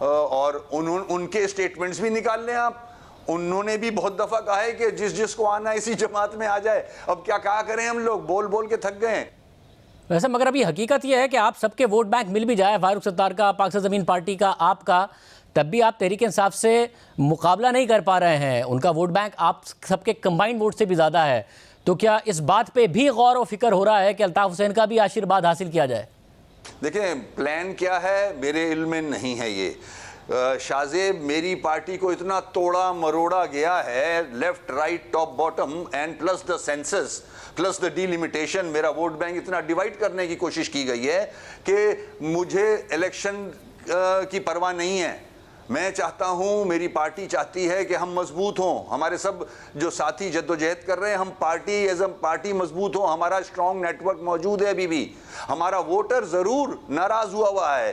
और उनके स्टेटमेंट्स भी निकाल लें आप। उन्होंने भी बहुत दफ़ा कहा है कि जिसको आना इसी जमात में आ जाए। अब क्या कहा करें, हम लोग बोल बोल के थक गए हैं। वैसे मगर अभी हकीकत यह है कि आप सबके वोट बैंक मिल भी जाए, फारूक सत्तार का, पाकिस्तान ज़मीन पार्टी का, आपका, तब भी आप तहरीक इंसाफ से मुकाबला नहीं कर पा रहे हैं। उनका वोट बैंक आप सबके कंबाइंड वोट से भी ज़्यादा है। तो क्या इस बात पे भी गौर व फिक्र हो रहा है कि अल्ताफ़ हुसैन का भी आशीर्वाद हासिल किया जाए? देखें, प्लान क्या है मेरे इल्म में नहीं है ये। शाहजेब, मेरी पार्टी को इतना तोड़ा मरोड़ा गया है, left right top bottom and plus the census plus the delimitation, मेरा वोट बैंक इतना डिवाइड करने की कोशिश की गई है कि मुझे इलेक्शन की परवाह नहीं है। मैं चाहता हूं, मेरी पार्टी चाहती है कि हम मजबूत हों, हमारे सब जो साथी जद्दोजहद कर रहे हैं, हम पार्टी एज अ पार्टी मजबूत हों। हमारा स्ट्रॉन्ग नेटवर्क मौजूद है अभी भी। हमारा वोटर ज़रूर नाराज़ हुआ है।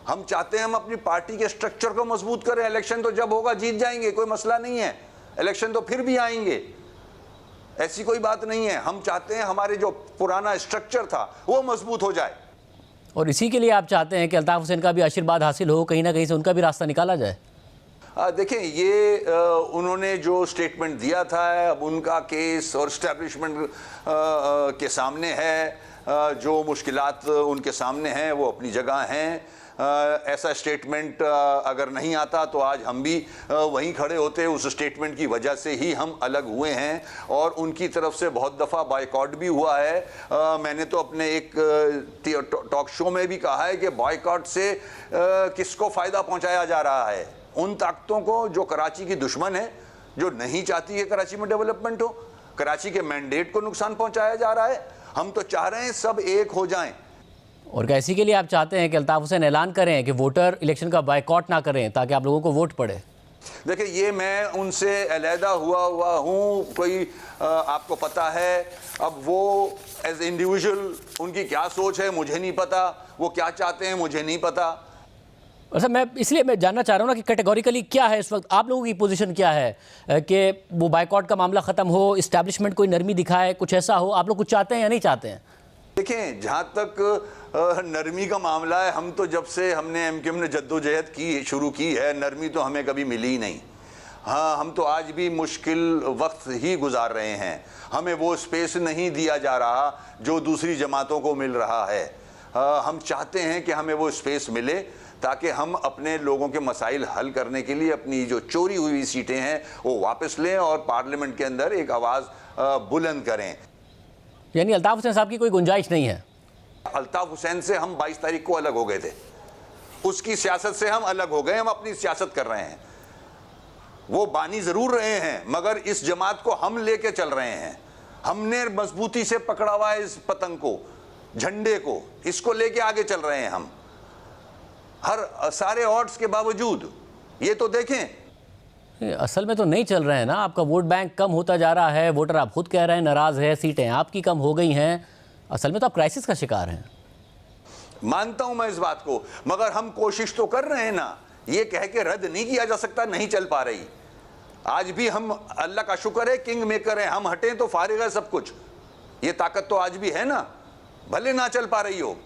हम चाहते हैं हम अपनी पार्टी के स्ट्रक्चर को मजबूत करें। इलेक्शन तो जब होगा जीत जाएंगे, कोई मसला नहीं है। इलेक्शन तो फिर भी आएंगे, ऐसी कोई बात नहीं है। हम चाहते हैं हमारे जो पुराना स्ट्रक्चर था वो मजबूत हो जाए, और इसी के लिए आप चाहते हैं कि अल्ताफ़ हुसैन का भी आशीर्वाद हासिल हो, कहीं ना कहीं से उनका भी रास्ता निकाला जाए। देखें, ये उन्होंने जो स्टेटमेंट दिया था, अब उनका केस और इस्टेब्लिशमेंट के सामने है। जो मुश्किलात उनके सामने हैं वो अपनी जगह हैं। ऐसा स्टेटमेंट अगर नहीं आता तो आज हम भी वहीं खड़े होते। उस स्टेटमेंट की वजह से ही हम अलग हुए हैं, और उनकी तरफ से बहुत दफ़ा बायकॉट भी हुआ है। मैंने तो अपने एक टॉक शो में भी कहा है कि बायकॉट से किसको फ़ायदा पहुंचाया जा रहा है? उन ताकतों को जो कराची की दुश्मन है, जो नहीं चाहती है कराची में डेवलपमेंट हो। कराची के मैंडेट को नुकसान पहुंचाया जा रहा है। हम तो चाह रहे हैं सब एक हो जाएं। और क्या इसी के लिए आप चाहते हैं कि अल्ताफ़ हुसैन ऐलान करें कि वोटर इलेक्शन का बायकॉट ना करें, ताकि आप लोगों को वोट पड़े? देखिए, ये मैं उनसे अलहदा हुआ हूँ, कोई आपको पता है। अब वो एज इंडिविजुअल उनकी क्या सोच है मुझे नहीं पता, वो क्या चाहते हैं मुझे नहीं पता। अच्छा, मैं जानना चाह रहा हूँ ना कि कैटेगोरिकली क्या है इस वक्त आप लोगों की पोजीशन, क्या है कि वो बायकॉट का मामला ख़त्म हो, इस्टेब्लिशमेंट कोई नरमी दिखाए, कुछ ऐसा हो? आप लोग कुछ चाहते हैं या नहीं चाहते हैं? देखें, जहाँ तक नरमी का मामला है, हम तो जब से हमने MQM ने जद्दोजहद की शुरू की है, नरमी तो हमें कभी मिली ही नहीं। हाँ, हम तो आज भी मुश्किल वक्त ही गुजार रहे हैं। हमें वो स्पेस नहीं दिया जा रहा जो दूसरी जमातों को मिल रहा है। हम चाहते हैं कि हमें वो स्पेस मिले ताकि हम अपने लोगों के मसाइल हल करने के लिए अपनी जो चोरी हुई सीटें हैं वो वापस लें और पार्लियामेंट के अंदर एक आवाज़ बुलंद करें। यानी अल्ताफ हुसैन साहब की कोई गुंजाइश नहीं है? अल्ताफ हुसैन से हम 22 तारीख को अलग हो गए थे, उसकी सियासत से हम अलग हो गए, हम अपनी सियासत कर रहे हैं। वो बानी ज़रूर रहे हैं मगर इस जमात को हम लेके चल रहे हैं। हमने मजबूती से पकड़ा हुआ है इस पतंग को, झंडे को, इसको लेके आगे चल रहे हैं हम, हर सारे ऑड्स के बावजूद। ये तो देखें। असल में तो नहीं चल रहे हैं ना, आपका वोट बैंक कम होता जा रहा है, वोटर आप खुद कह रहे हैं नाराज़ है, सीटें आपकी कम हो गई हैं, असल में तो आप क्राइसिस का शिकार हैं। मानता हूं मैं इस बात को, मगर हम कोशिश तो कर रहे हैं ना। ये कह के रद्द नहीं किया जा सकता, नहीं चल पा रही। आज भी हम, अल्लाह का शुक्र है, किंग मेकर हैं, हम हटें तो फारिग है सब कुछ। ये ताकत तो आज भी है ना, भले ना चल पा रही हो।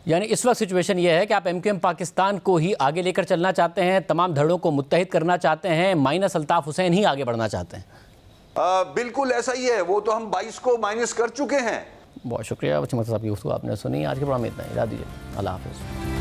यानी इस वक्त सिचुएशन ये है कि आप एमक्यूएम पाकिस्तान को ही आगे लेकर चलना चाहते हैं, तमाम धड़ों को मुत्तहिद करना चाहते हैं, माइनस अल्ताफ हुसैन ही आगे बढ़ना चाहते हैं। बिल्कुल ऐसा ही है, वो तो हम 22 को माइनस कर चुके हैं। बहुत शुक्रिया बच्चन साहब की गुफ्तगू आपने सुनी। आज के प्रोग्राम में इतना ही, इजाज़त दीजिए, अल्लाह हाफ़िज़।